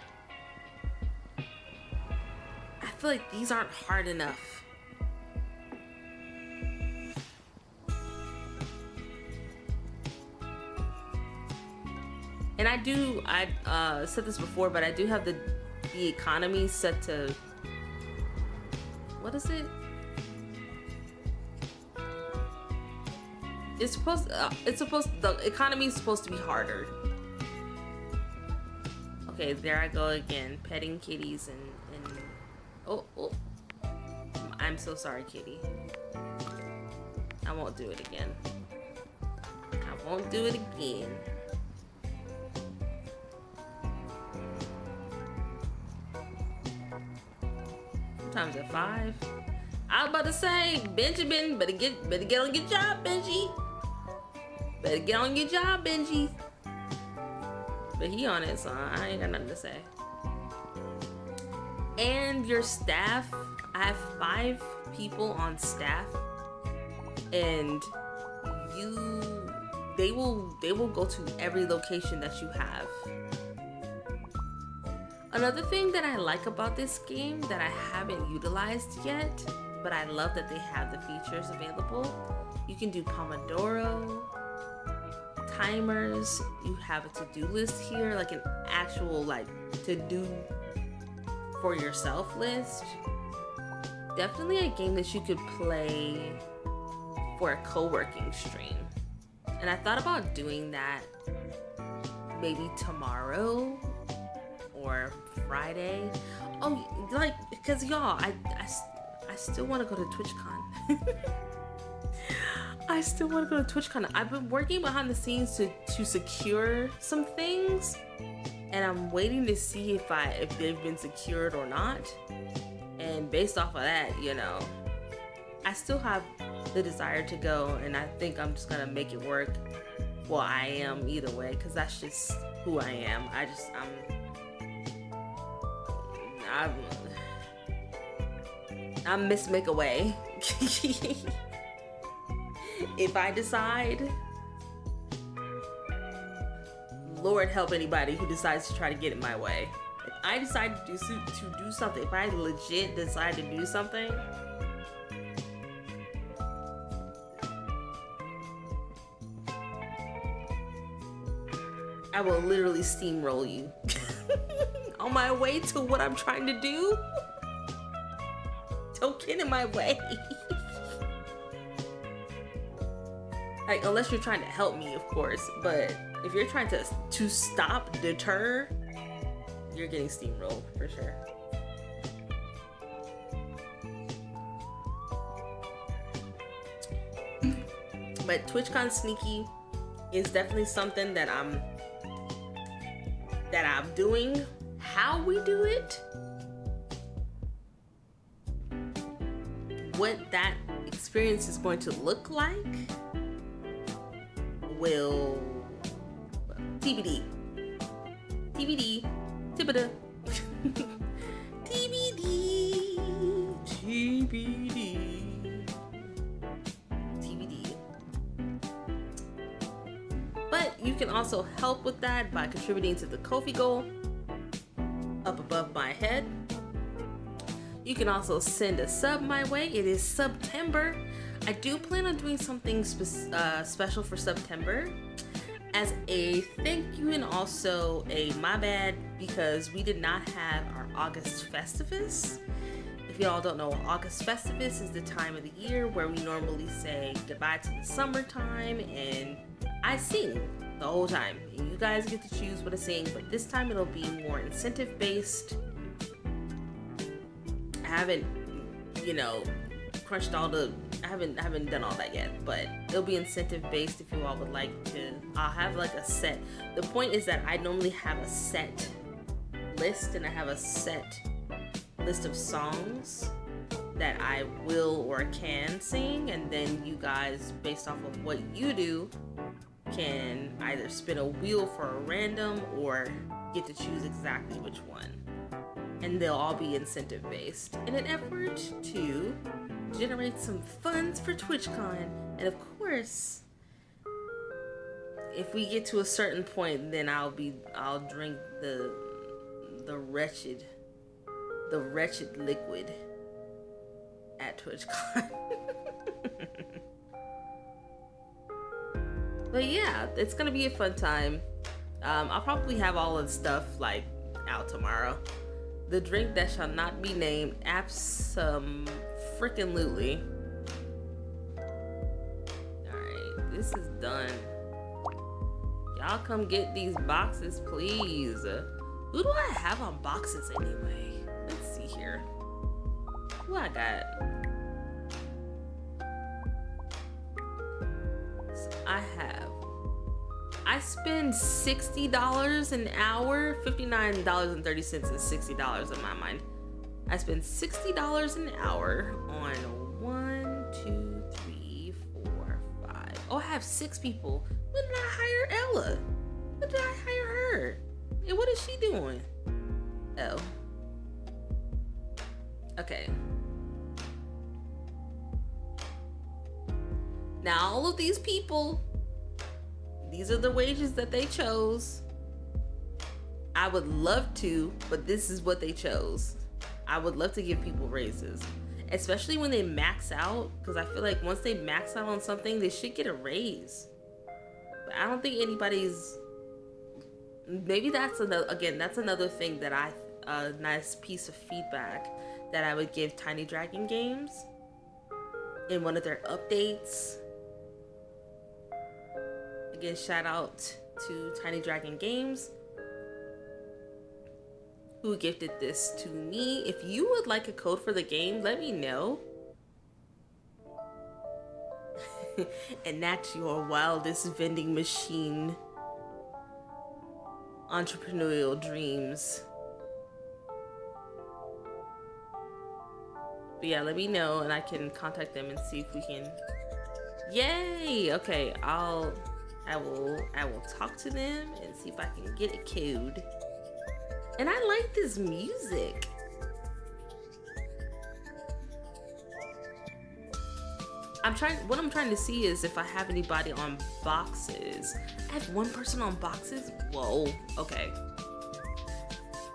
I feel like these aren't hard enough. And I said this before, but I do have the economy set to, what is it? The economy is supposed to be harder. Okay, there I go again, petting kitties and oh, I'm so sorry, kitty. I won't do it again. Sometimes at 5. I was about to say, Benjamin, better get on your job, Benji. Better get on your job, Benji. But he on it, so I ain't got nothing to say. And your staff, I have 5 people on staff, and they will go to every location that you have. Another thing that I like about this game that I haven't utilized yet but I love that they have the features available. You can do Pomodoro, timers, you have a to-do list here, like an actual like to-do for yourself list. Definitely a game that you could play for a co-working stream. And I thought about doing that maybe tomorrow or Friday. Oh, like, because y'all, I still want to go to TwitchCon. I still want to go to TwitchCon. I've been working behind the scenes to secure some things, and I'm waiting to see if they've been secured or not. And based off of that, you know, I still have the desire to go, and I think I'm just gonna make it work. Well, I am either way, because that's just who I am. I'm Miss Make a Way. If I decide, Lord help anybody who decides to try to get in my way. If I decide to do something, if I legit decide to do something, I will literally steamroll you on my way to what I'm trying to do. Don't get in my way. Like, unless you're trying to help me, of course. But if you're trying to deter, you're getting steamrolled for sure. But TwitchCon Sneaky is definitely something that I'm doing. How we do it, what that experience is going to look like, will TBD. TBD. TBD. But you can also help with that by contributing to the Ko-fi goal up above my head. You can also send a sub my way. It is September. I do plan on doing something special for September as a thank you, and also a my bad, because we did not have our August Festivus. If y'all don't know, August Festivus is the time of the year where we normally say goodbye to the summertime, and I sing the whole time. You guys get to choose what to sing, but this time it'll be more incentive based. I haven't, crunched all the. I haven't done all that yet, but it'll be incentive based if you all would like to. I'll have like a set. The point is that I normally have a set list, and I have a set list of songs that I will or can sing, and then you guys, based off of what you do, can either spin a wheel for a random or get to choose exactly which one. And they'll all be incentive based in an effort to generate some funds for TwitchCon. And of course, if we get to a certain point, then I'll drink the wretched liquid at TwitchCon. But yeah, it's gonna be a fun time. I'll probably have all of the stuff like out tomorrow. The drink that shall not be named, abso-freaking-lutely. Alright, this is done. Y'all come get these boxes, please. Who do I have on boxes anyway? Let's see here. Who I got? So I spend $60 an hour. $59.30 is $60 in my mind. I spend $60 an hour on 1, 2, 3, 4, 5. Oh, I have 6 people. When did I hire Ella? When did I hire her? And what is she doing? Oh. Okay. Now all of these people, these are the wages that they chose. I would love to, but this is what they chose. I would love to give people raises. especially when they max out, because I feel like once they max out on something, they should get a raise. But I don't think anybody's. Maybe that's another thing that a nice piece of feedback that I would give Tiny Dragon Games in one of their updates. Again, shout out to Tiny Dragon Games, who gifted this to me. If you would like a code for the game, let me know. And that's your wildest vending machine entrepreneurial dreams. But yeah, let me know and I can contact them and see if we can. Yay! Okay, I will talk to them and see if I can get a code. And I like this music. What I'm trying to see is if I have anybody on boxes. I have one person on boxes? Whoa, okay.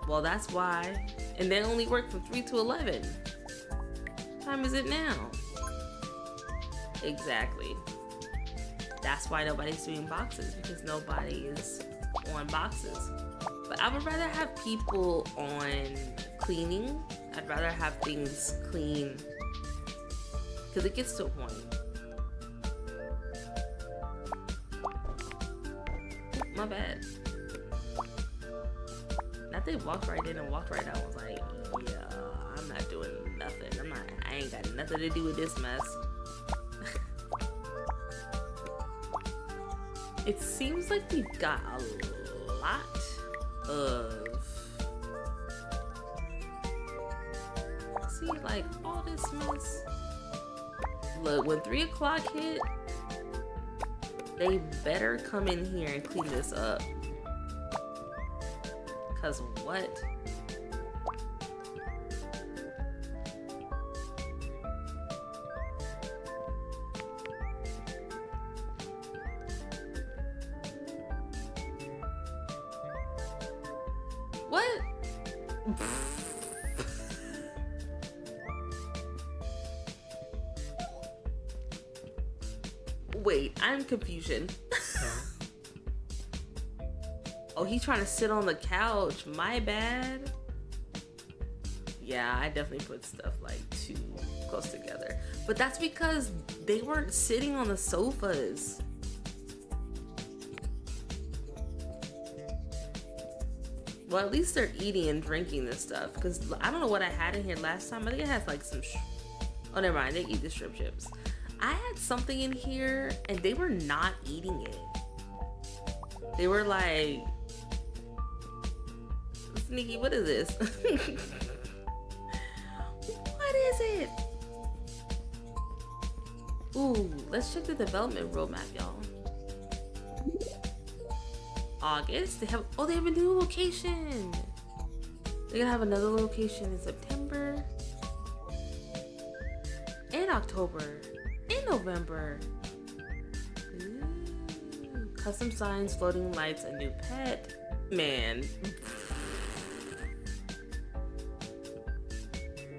Well, that's why. And they only work from 3 to 11. What time is it now? Exactly. That's why nobody's doing boxes, because nobody is on boxes. But I would rather have people on cleaning. I'd rather have things clean, because it gets to a point. Ooh, my bad. Now they walked right in and walked right out. I was like, yeah, I'm not doing nothing. I ain't got nothing to do with this mess. It seems like we've got a lot of, see, like all this mess. Look, when 3 o'clock hit, they better come in here and clean this up. Cause what? What? Wait, I'm confusion. Oh, he's trying to sit on the couch. My bad. Yeah, I definitely put stuff like too close together. But that's because they weren't sitting on the sofas. Well, at least they're eating and drinking this stuff. Because I don't know what I had in here last time. I think it has like some... Oh, never mind. They eat the shrimp chips. I had something in here and they were not eating it. They were like... Sneaky, what is this? What is it? Ooh, let's check the development roadmap, y'all. August, they have a new location. They're gonna have another location in September, in October, in November. Ooh, custom signs, floating lights, a new pet. Man,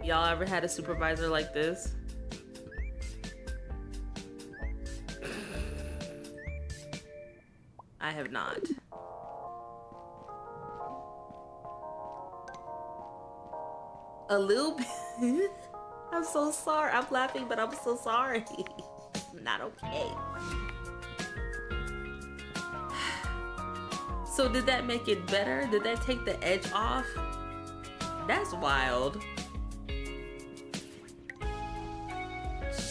y'all ever had a supervisor like this? I have not. A little bit. I'm so sorry. I'm laughing, but I'm so sorry. Not okay. So did that make it better? Did that take the edge off? That's wild.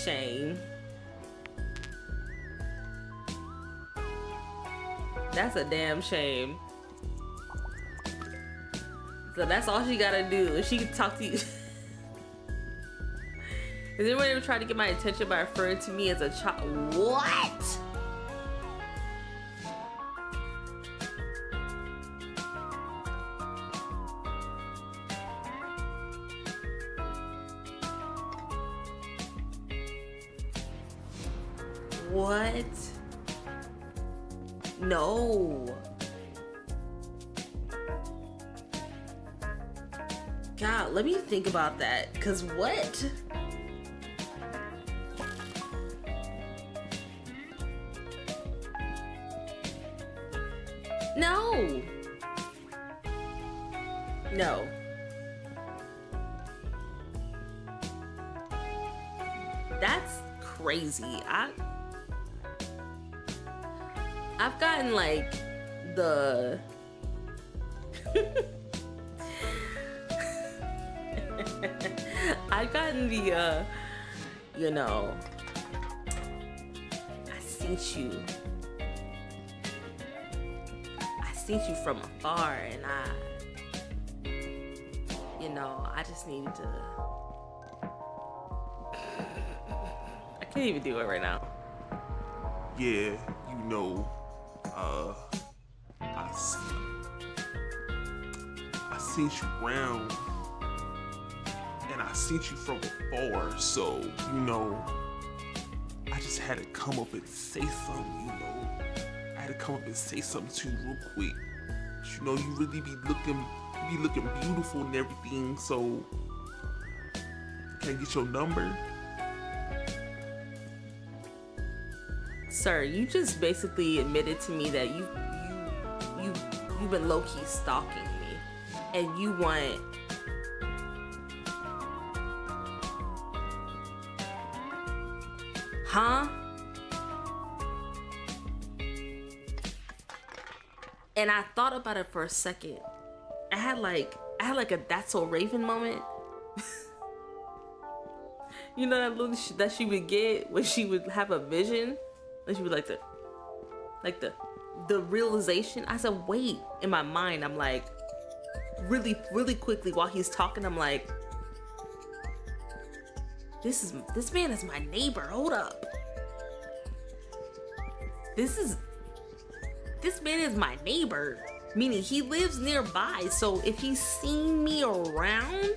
Shame. That's a damn shame. So that's all she gotta do, is she can talk to you. Has anyone ever tried to get my attention by referring to me as a child? What? What? No. God, let me think about that. Cause what? No. No. That's crazy. I've gotten like the I've gotten the you know, I seen you from afar, and I just needed to. I can't even do it right now. Yeah, I seen you round, and I seen you from afar, so, I just had to come up and say something, I had to come up and say something to you real quick. But, you really be looking beautiful and everything, so can I get your number? Sir, you just basically admitted to me that you've been low-key stalking me, and you want And I thought about it for a second. I had like a "that's so Raven" moment. You know that look that she would get when she would have a vision, and she would like the realization. I said, wait. In my mind, I'm like, really quickly while he's talking, I'm like, this man is my neighbor. Hold up. This man is my neighbor, meaning he lives nearby. So if he's seen me around,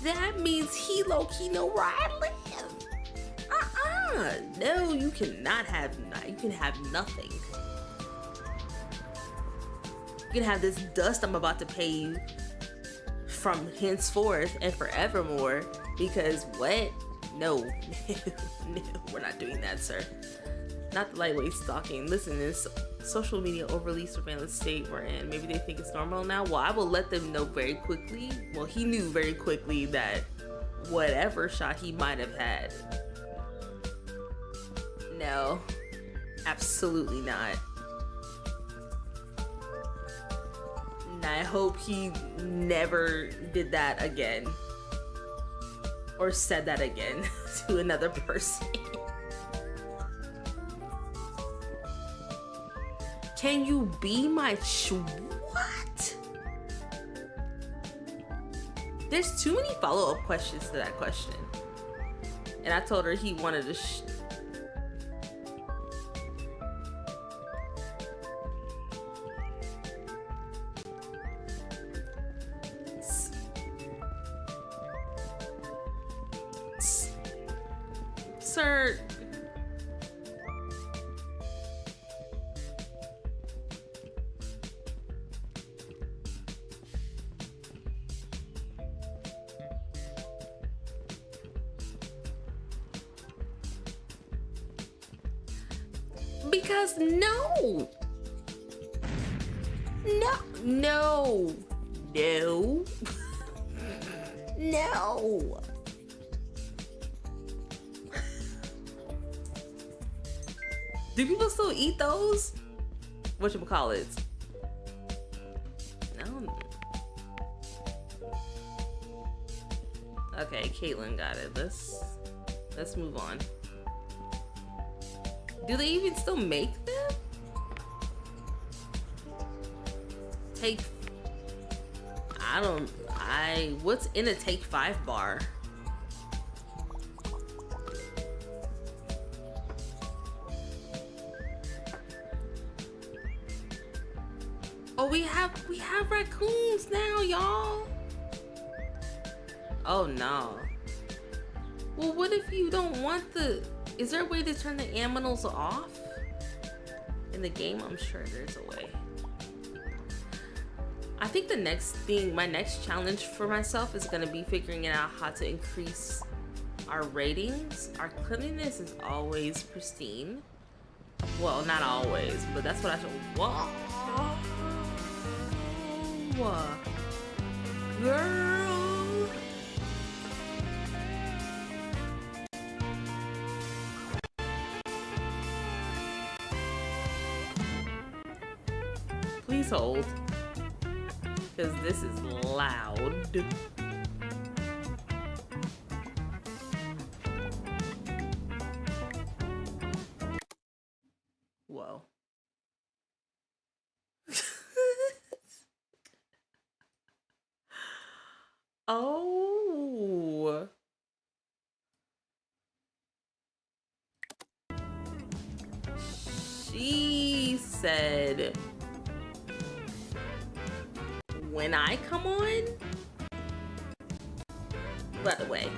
that means he low-key know where I live. No, you cannot have. You can have nothing. You can have this dust I'm about to pay you from henceforth and forevermore. Because what? No, no, we're not doing that, sir. Not the lightweight stalking. Listen, this social media overly surveillance state we're in. Maybe they think it's normal now. Well, I will let them know very quickly. Well, he knew very quickly that whatever shot he might have had. No, absolutely not. And I hope he never did that again. Or said that again to another person. Can you be my what? There's too many follow-up questions to that question. And I told her he wanted to Sir, because no. Do people still eat those? Whatchamacallits? No. Okay, Caitlin got it. Let's move on. Do they even still make them? What's in a Take 5 bar? Oh, we have raccoons now, y'all. Oh no. Well, what if you don't want is there a way to turn the aminals off? In the game, I'm sure there's a way. I think my next challenge for myself is gonna be figuring out how to increase our ratings. Our cleanliness is always pristine. Well, not always, but that's what I should. Whoa, girl. Please hold, because this is loud. Whoa. Oh. She said, when I come on, by the way.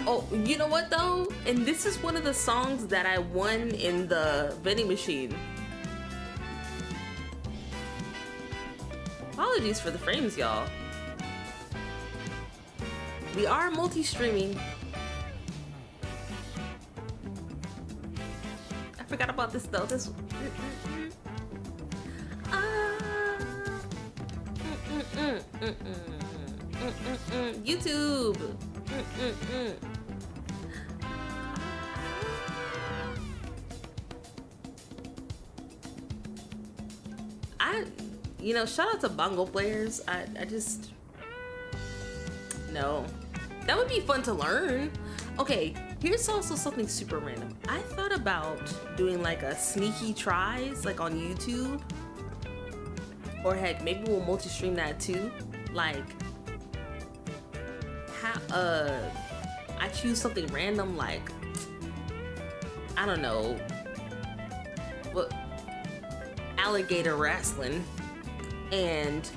Oh, you know what though? And this is one of the songs that I won in the vending machine. Apologies for the frames, y'all. We are multi-streaming. I forgot about this though. This YouTube. You know, shout out to bongo players. I just, no. That would be fun to learn. Okay, here's also something super random. I thought about doing like a sneaky tries, like on YouTube. Or heck, maybe we'll multi-stream that too. Like, I choose something random, like, I don't know, what, alligator wrestling, and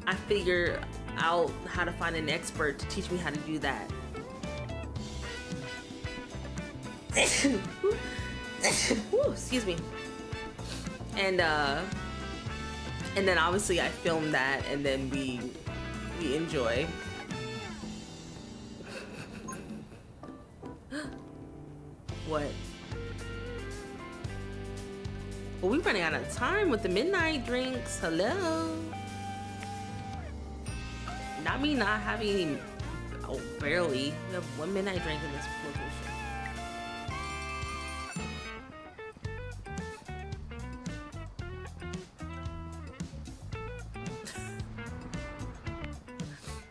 I figure out how to find an expert to teach me how to do that. Ooh, excuse me. And then obviously I film that, and then we enjoy. What? Well, we're running out of time with the midnight drinks. Hello. Not me not having any. Oh, barely. We have one midnight drink in this location.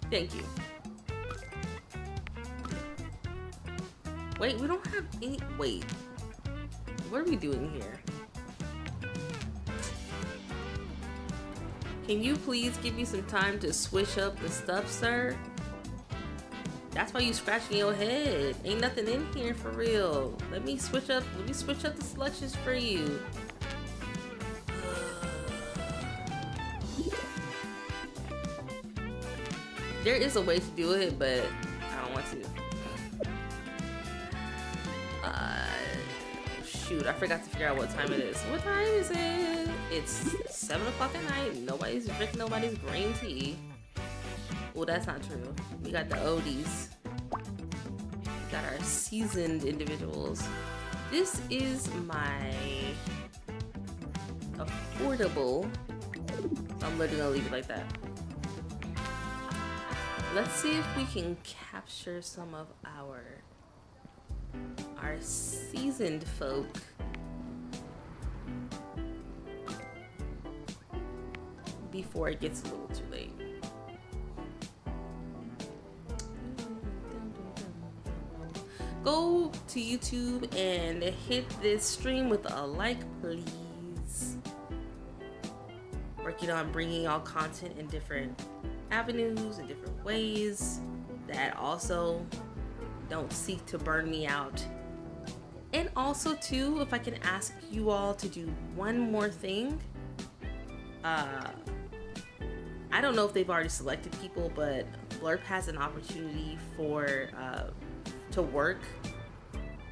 Thank you. Wait, we don't have any. Wait. What are we doing here? Can you please give me some time to switch up the stuff, sir? That's why you scratching your head. Ain't nothing in here for real. Let me switch up the selections for you. There is a way to do it, but I don't want to. Shoot, I forgot to figure out what time it is. What time is it? It's 7 o'clock at night. Nobody's drinking nobody's green tea. Well, that's not true. We got the oldies. We got our seasoned individuals. This is my affordable. So I'm literally gonna leave it like that. Let's see if we can capture some of our seasoned folk. Before it gets a little too late. Go to YouTube and hit this stream with a like, please. Working on bringing y'all content in different avenues and different ways that also don't seek to burn me out. And also too, if I can ask you all to do one more thing. I don't know if they've already selected people, but Blurp has an opportunity for to work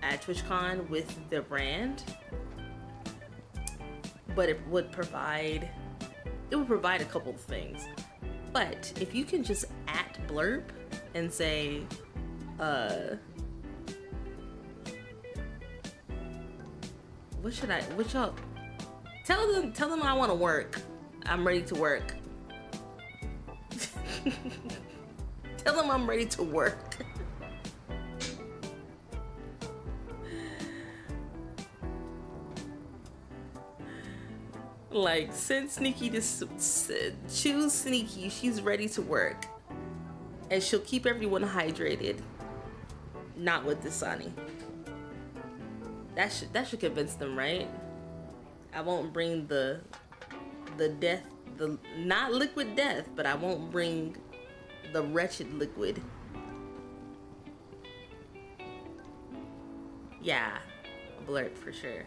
at TwitchCon with the brand. but it would provide a couple of things. But if you can just @blurb and say, what y'all, tell them I want to work. I'm ready to work. Tell them I'm ready to work. Like, send Sneaky to choose Sneaky. She's ready to work, and she'll keep everyone hydrated. Not with Dasani. That should convince them, right? I won't bring the death, the not liquid death, but I won't bring the wretched liquid. Yeah, a blurb for sure.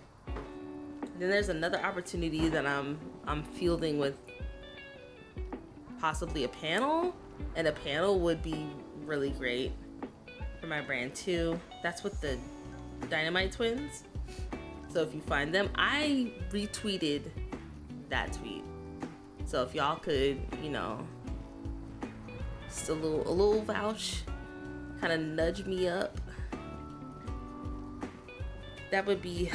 Then there's another opportunity that I'm fielding with possibly a panel, and a panel would be really great for my brand too. That's with the Dynamite twins. So if you find them, I retweeted that tweet. So if y'all could, you know, just a little vouch, kind of nudge me up, that would be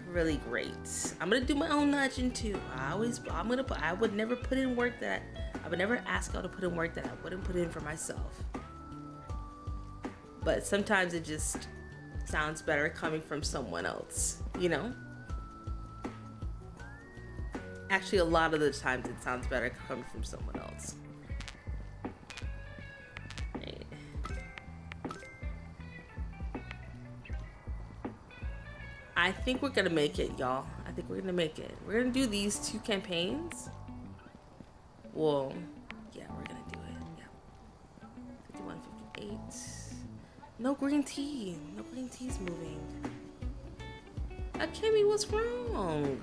really great. I'm gonna do my own nudging too. I would never put in work that I would never ask y'all to put in work that I wouldn't put in for myself. But sometimes it just sounds better coming from someone else, you know? Actually, a lot of the times it sounds better coming from someone else. I think we're gonna make it, y'all. I think we're gonna make it. We're gonna do these 2 campaigns. Well, yeah, we're gonna do it. Yeah. 51, 58. No green tea. No green tea's moving. Akemi, what's wrong?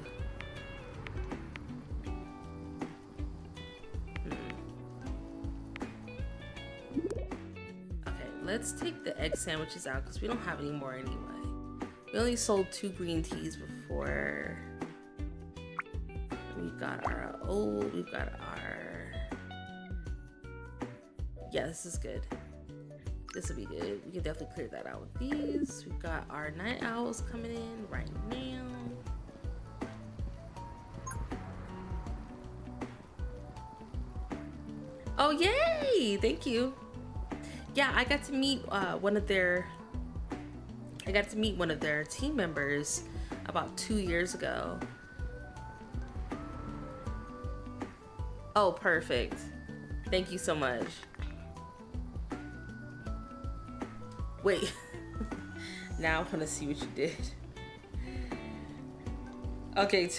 Okay, let's take the egg sandwiches out because we don't have any more anyway. We only sold 2 green teas before. We've got our yeah, this is good. This will be good. We can definitely clear that out with these. We've got our night owls coming in right now. Oh, yay! Thank you. Yeah, I got to meet one of their team members about 2 years ago. Oh, perfect. Thank you so much. Wait. Now I want to see what you did. Okay,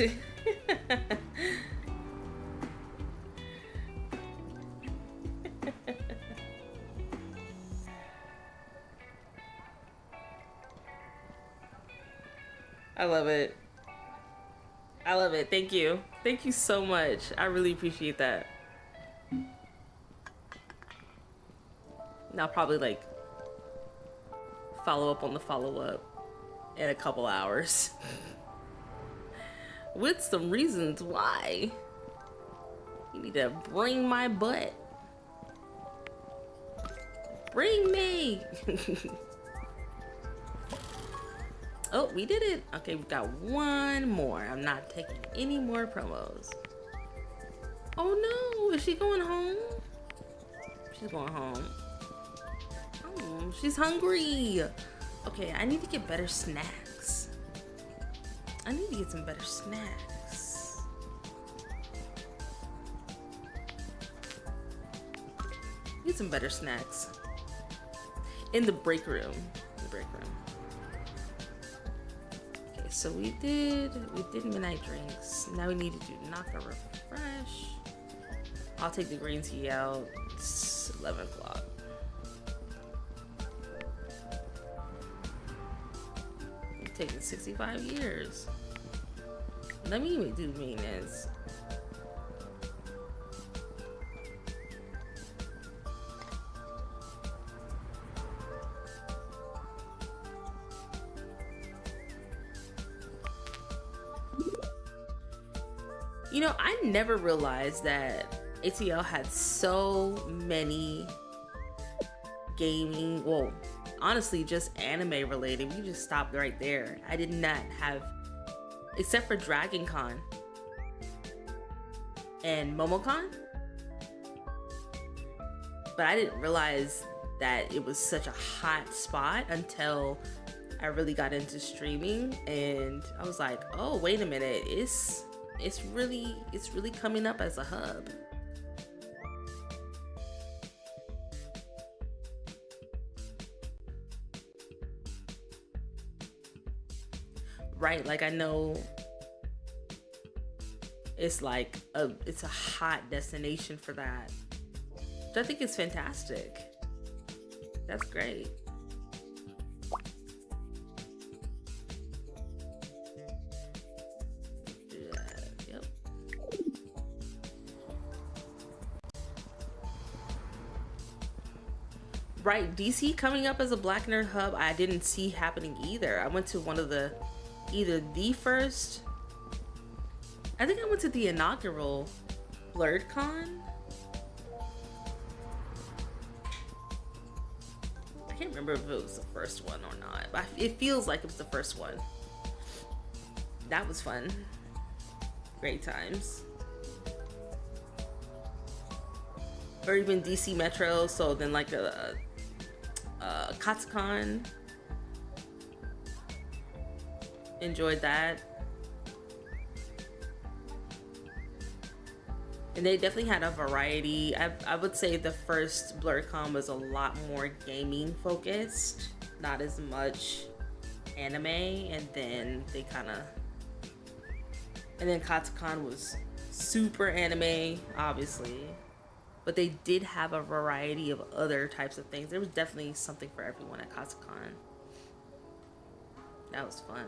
I love it. I love it. Thank you. Thank you so much. I really appreciate that. And I'll probably like follow up on the follow-up in a couple hours. With some reasons why. You need to bring my butt. Bring me. Oh, we did it. Okay, we've got 1 more. I'm not taking any more promos. Oh no, is she going home? She's going home. Oh, she's hungry. Okay, I need to get better snacks. I need to get some better snacks. Get some better snacks. In the break room. So we did midnight drinks. Now we need to do knock and refresh. I'll take the green tea out. It's 11 o'clock. It's taking 65 years. Let me do maintenance. You know, I never realized that ATL had so many gaming, well, honestly, just anime related. We just stopped right there. I did not have, except for Dragon Con and MomoCon, but I didn't realize that it was such a hot spot until I really got into streaming, and I was like, oh, wait a minute, it's really coming up as a hub. Right, like I know it's like it's a hot destination for that. So I think it's fantastic. That's great. Yep. Right, DC coming up as a Black Nerd Hub, I didn't see happening either. I went to one of the, either the first, I think I went to the inaugural BlurredCon. I can't remember if it was the first one or not, but it feels like it was the first one. That was fun. Great times. Or even DC Metro, so then like a Katsucon. Enjoyed that. And they definitely had a variety. I would say the first BlurredCon was a lot more gaming focused, not as much anime, and then they kind of, and then Katsucon was super anime, obviously, but they did have a variety of other types of things. There was definitely something for everyone at Katsucon. That was fun.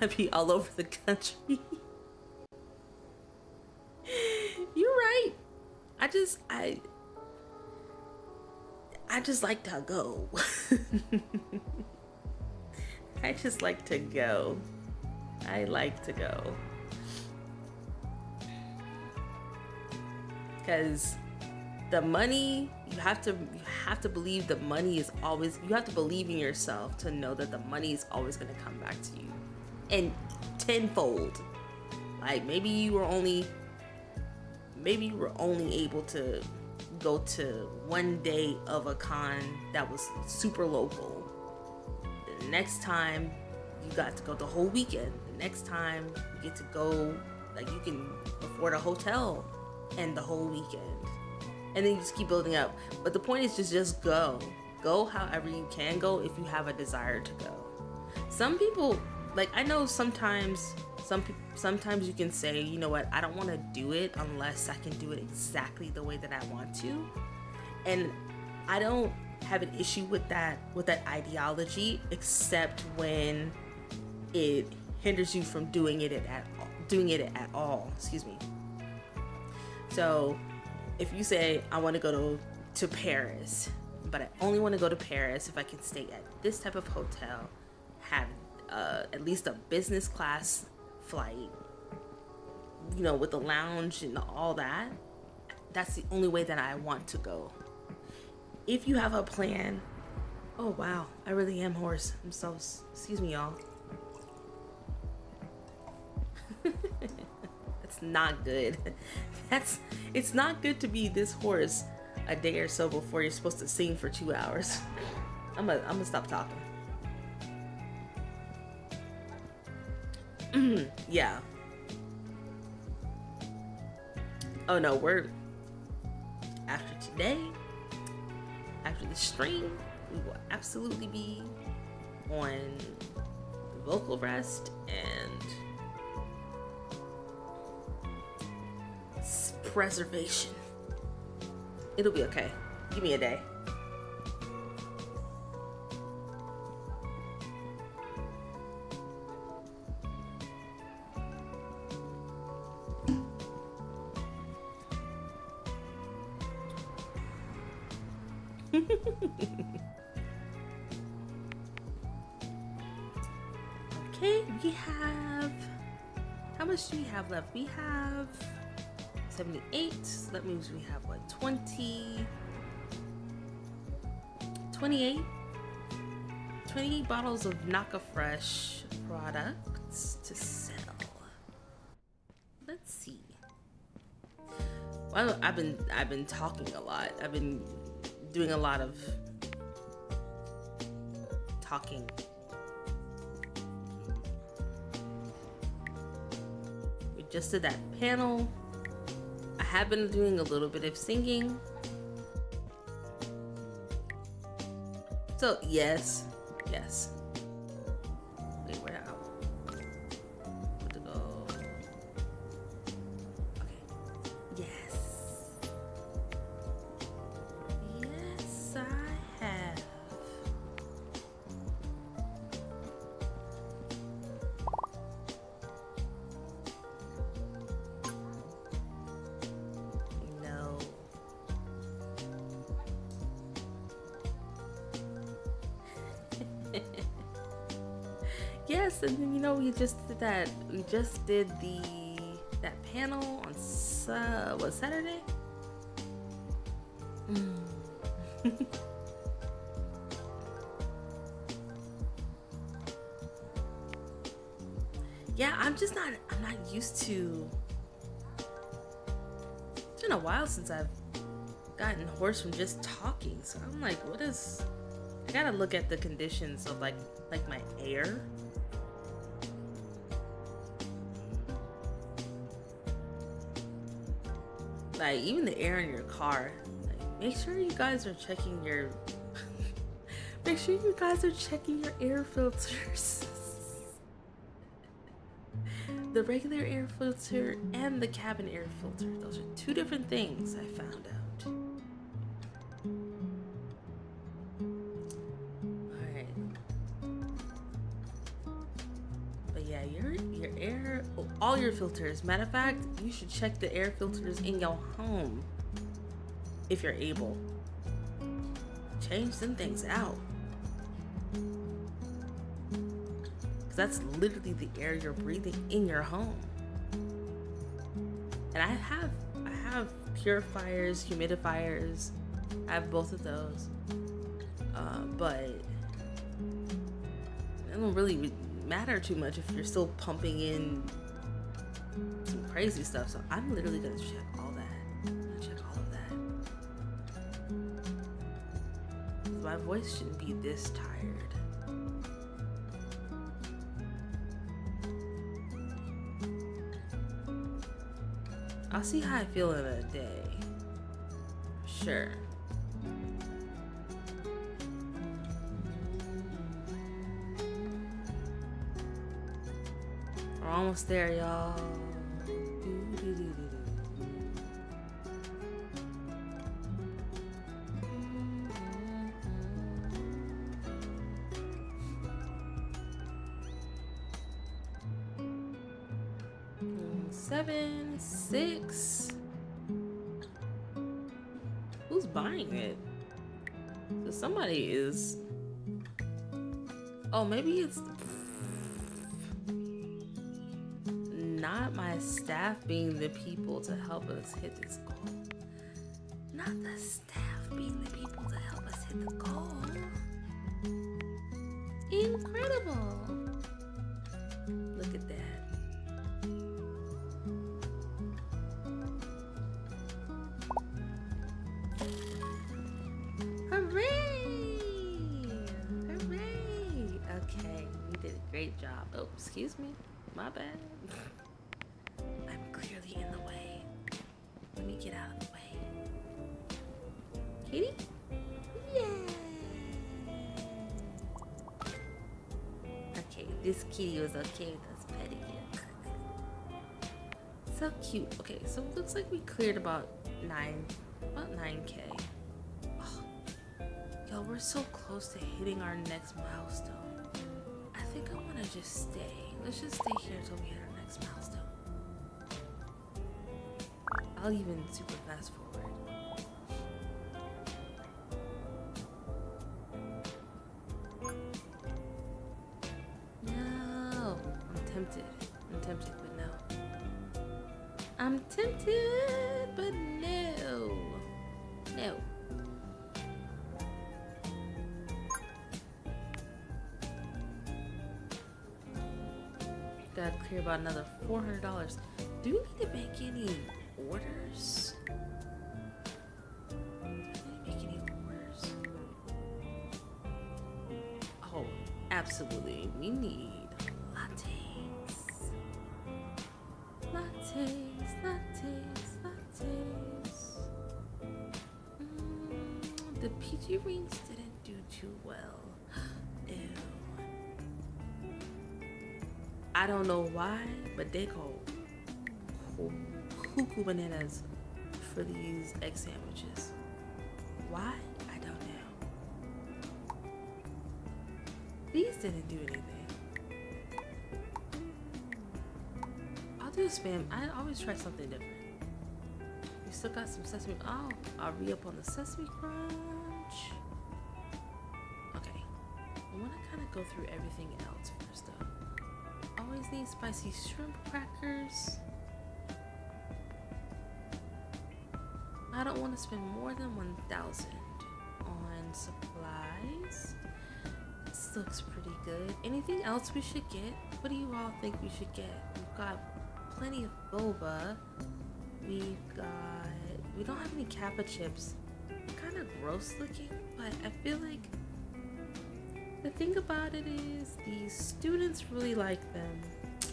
I'd be all over the country. You're right. I just like to go. I just like to go. I like to go. Because the money, you have to believe the money is always, you have to believe in yourself to know that the money is always going to come back to you, and tenfold. Like maybe you were only able to go to one day of a con that was super local. The next time you got to go the whole weekend. The next time you get to go, like you can afford a hotel and the whole weekend. And then you just keep building up. But the point is just go. Go however you can go if you have a desire to go. Some people, like I know sometimes you can say, you know what, I don't want to do it unless I can do it exactly the way that I want to. And I don't have an issue with that ideology, except when it hinders you from doing it at all. Excuse me. So if you say, I want to go to Paris, but I only want to go to Paris if I can stay at this type of hotel, have at least a business class flight, you know, with the lounge and all that, that's the only way that I want to go. If you have a plan, oh wow, I really am hoarse. I'm so, excuse me, y'all. It's not good. It's not good to be this hoarse a day or so before you're supposed to sing for 2 hours. I'm gonna stop talking. Yeah. Oh no, after today, after the stream, we will absolutely be on vocal rest and preservation. It'll be okay. Give me a day. Okay, we have, how much do we have left? We have 78, so that means we have what, 28 bottles of Naka Fresh products to sell. Let's see. Well, I've been talking a lot. I've been doing a lot of talking. We just did that panel. I have been doing a little bit of singing. So yes. Wait, where out? Where to go? Okay. Yes, I have. No. Yes, and then we just did that. We just did that panel on Saturday? Yeah, I'm not used to. It's been a while since I've gotten hoarse from just talking, so I'm like, I gotta look at the conditions of like my air. Like even the air in your car. Like, make sure you guys are checking your air filters. The regular air filter and the cabin air filter. Those are two different things I found out. Alright. But yeah, your air, all your filters. Matter of fact, you should check the air filters in your home if you're able. Change them things out. That's literally the air you're breathing in your home. And I have purifiers, humidifiers. I have both of those. But it don't really matter too much if you're still pumping in some crazy stuff. So I'm literally gonna check all that. I'm gonna check all of that. My voice shouldn't be this tired. I'll see how I feel in a day. Sure. We're almost there, y'all. 7, 6. Who's buying it? So somebody is. Oh, maybe it's not my staff being the people to help us hit this goal. Not the staff being the people to help us hit the goal. Incredible. Look at that. Great job. Oh, excuse me. My bad. I'm clearly in the way. Let me get out of the way. Kitty? Yay! Okay, this kitty was okay with us petting it. So cute. Okay, so it looks like we cleared about 9K. Oh, yo, we're so close to hitting our next milestone. I think I want to just stay. Let's just stay here until we hit our next milestone. I'll even super fast forward. No. tempted. I'm tempted, but no. I'm tempted, but no. No. Gotta clear about another $400. Do we need to make any orders? Do we need to make any orders? Oh, absolutely. We need lattes. Lattes, lattes, lattes. The PG rings didn't do too well. Ew. I don't know why, but they go cuckoo bananas for these egg sandwiches. Why? I don't know. These didn't do anything. I'll do spam. I always try something different. We still got some sesame. Oh, I'll re-up on the sesame crunch. Okay. I want to kind of go through everything else first though. Always need spicy shrimp crackers. I don't want to spend more than 1,000 on supplies. This looks pretty good. Anything else we should get? What do you all think we should get? We've got plenty of boba. We don't have any kappa chips. Kind of gross looking, but I feel like the thing about it is the students really like them. I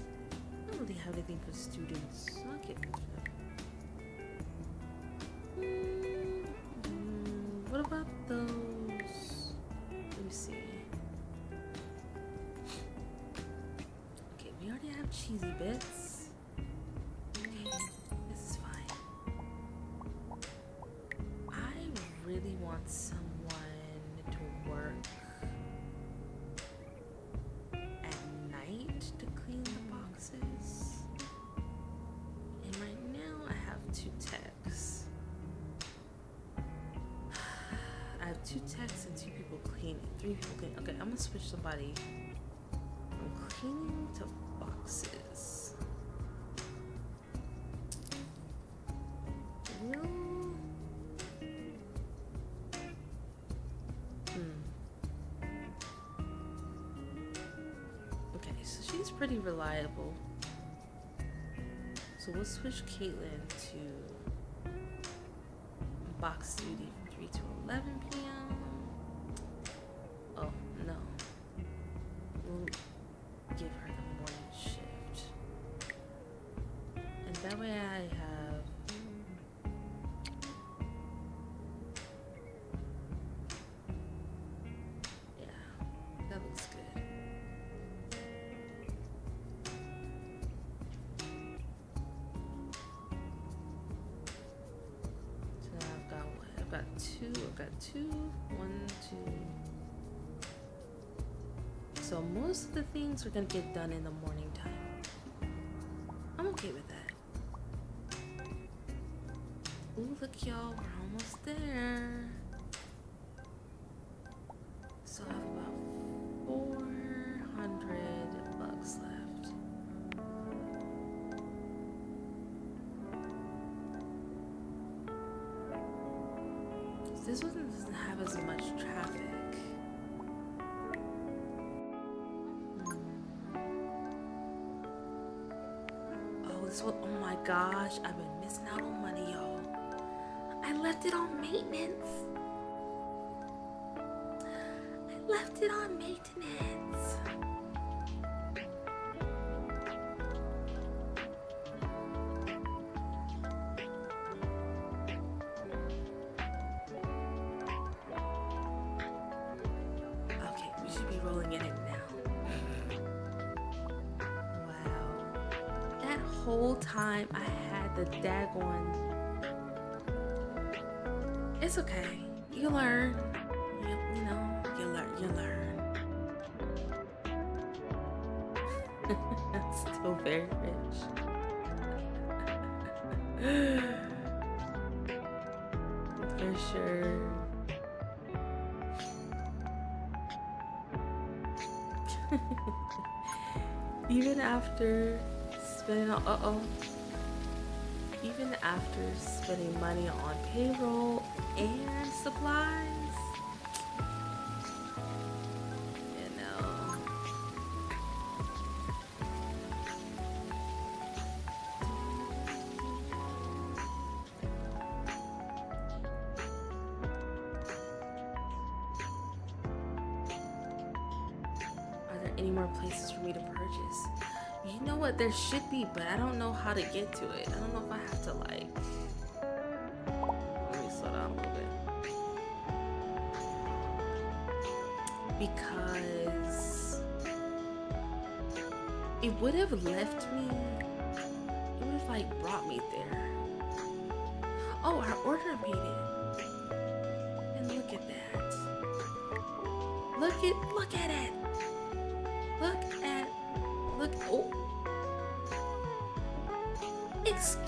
don't really have anything for students. I'll get one for them. What about those? Let me see. Okay, we already have cheesy bits. Okay, this is fine. I really want someone to work to clean the boxes, and right now I have 2 techs. I have 2 techs and 2 people cleaning, 3 people cleaning. Okay, I'm gonna switch somebody from cleaning to boxes. Pretty reliable. So we'll switch Caitlin to box duty from 3 to 11 p.m. Oh no. We'll give her the morning shift. And that way I have that looks good. I've got two, 1, 2. So most of the things are gonna get done in the morning time. I'm okay with that. Ooh, look y'all, we're almost there. So I have about $400 left. This one doesn't have as much traffic. Oh, this one, oh my gosh, I've been missing out on money, y'all. I left it on maintenance. I left it on maintenance. Whole time I had the daggone. It's okay. You learn. You know, you learn. Still very rich. For sure. Even after spending even after spending money on payroll and supplies, you know. Are there any more places for me to purchase? You know what? There should be, but I don't know how to get to it. I don't know if I have to like. Let me slow down a little bit. Because it would have left me. It would have like brought me there. Oh, our order made it. And look at that. Look at it. Oh. Excuse.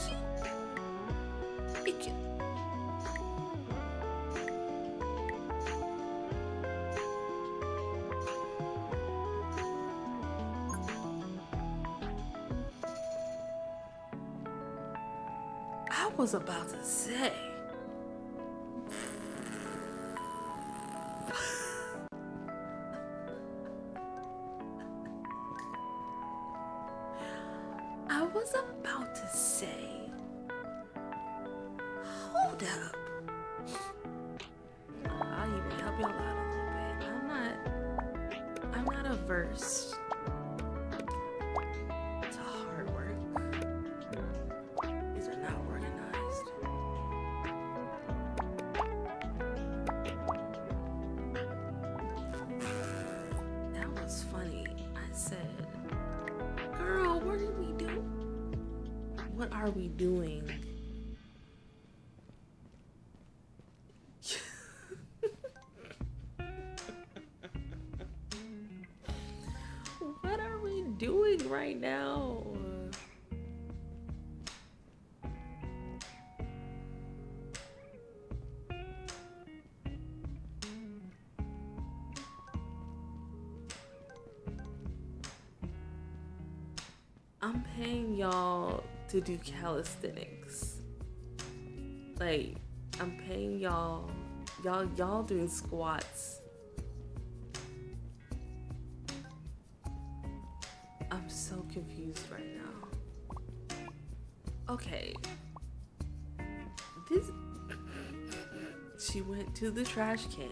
I was about to say. I was about to say, hold up. I'll even help y'all out a little bit. I'm not averse to hard work. These are not organized. That was funny. I said, girl, what did we do? What are we doing? What are we doing right now? I'm paying y'all to do calisthenics. Like, I'm paying y'all doing squats. I'm so confused right now. Okay. She went to the trash can.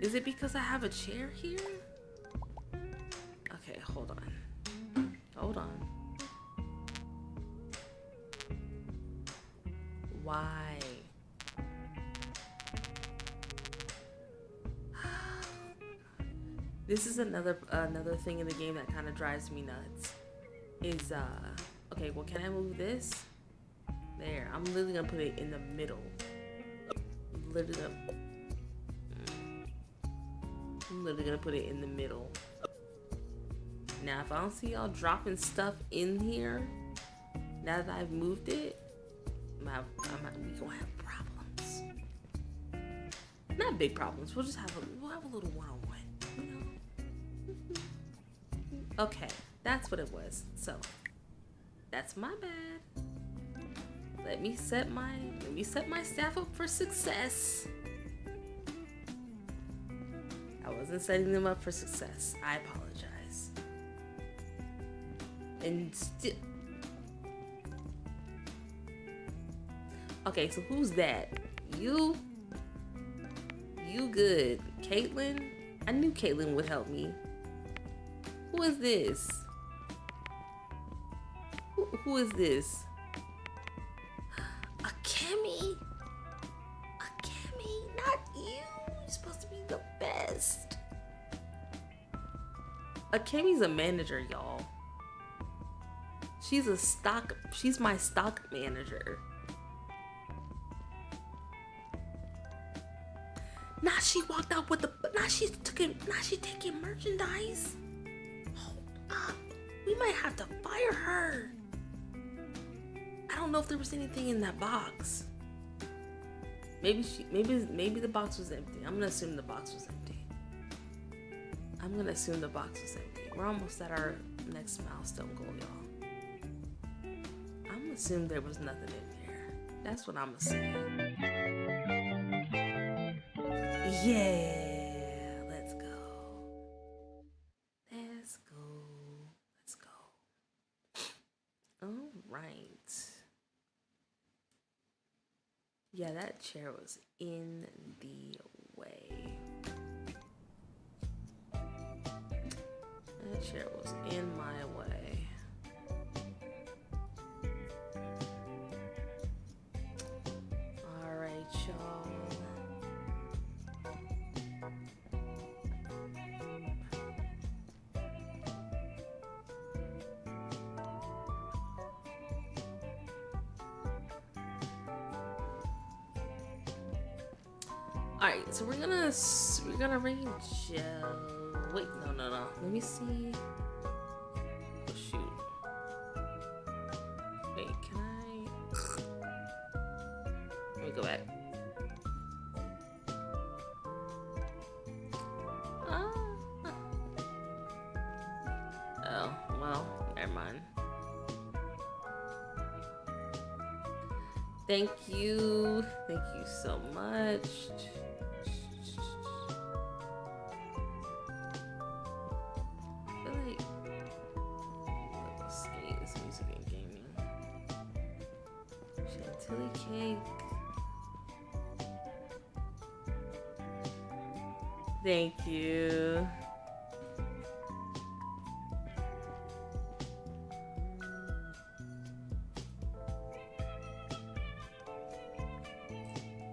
Is it because I have a chair here? Okay, hold on. Why? This is another thing in the game that kind of drives me nuts. Is okay, well, can I move this? There, I'm literally gonna put it in the middle. I'm literally gonna put it in the middle. Now, if I don't see y'all dropping stuff in here, now that I've moved it, we gonna have problems. Not big problems. We'll just have a little one-on-one, you know. Okay, that's what it was. So that's my bad. Let me set my staff up for success. I wasn't setting them up for success. I apologize. And still. Okay, so who's that? You good. Caitlin? I knew Caitlin would help me. Who is this? Who is this? A Kimmy? Not you. You're supposed to be the best. A Kimmy's a manager, y'all. She's my stock manager. Now she walked out with now she's taking merchandise. Hold up. We might have to fire her. I don't know if there was anything in that box. Maybe the box was empty. I'm gonna assume the box was empty. we're almost at our next milestone goal, y'all. I'm assuming there was nothing in there. That's what I'm assuming. Yeah, let's go. Let's go. Let's go. All right. Yeah, that chair was in the way. That chair was in my way. All right, y'all. All right, so we're gonna ring gel. Wait, no. Let me see. Oh shoot. Wait, can I? Let me go back. Oh, well, never mind. Thank you so much. Thank you.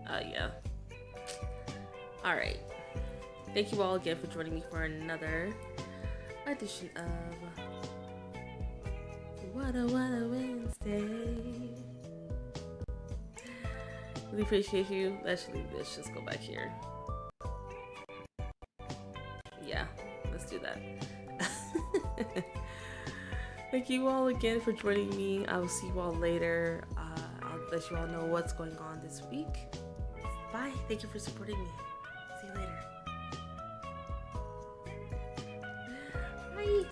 Yeah. All right. Thank you all again for joining me for another edition of WAWDR Wednesday. Really appreciate you. Let's just go back here. Yeah, let's do that. Thank you all again for joining me. I will see you all later. I'll let you all know what's going on this week. Bye. Thank you for supporting me. See you later. Bye.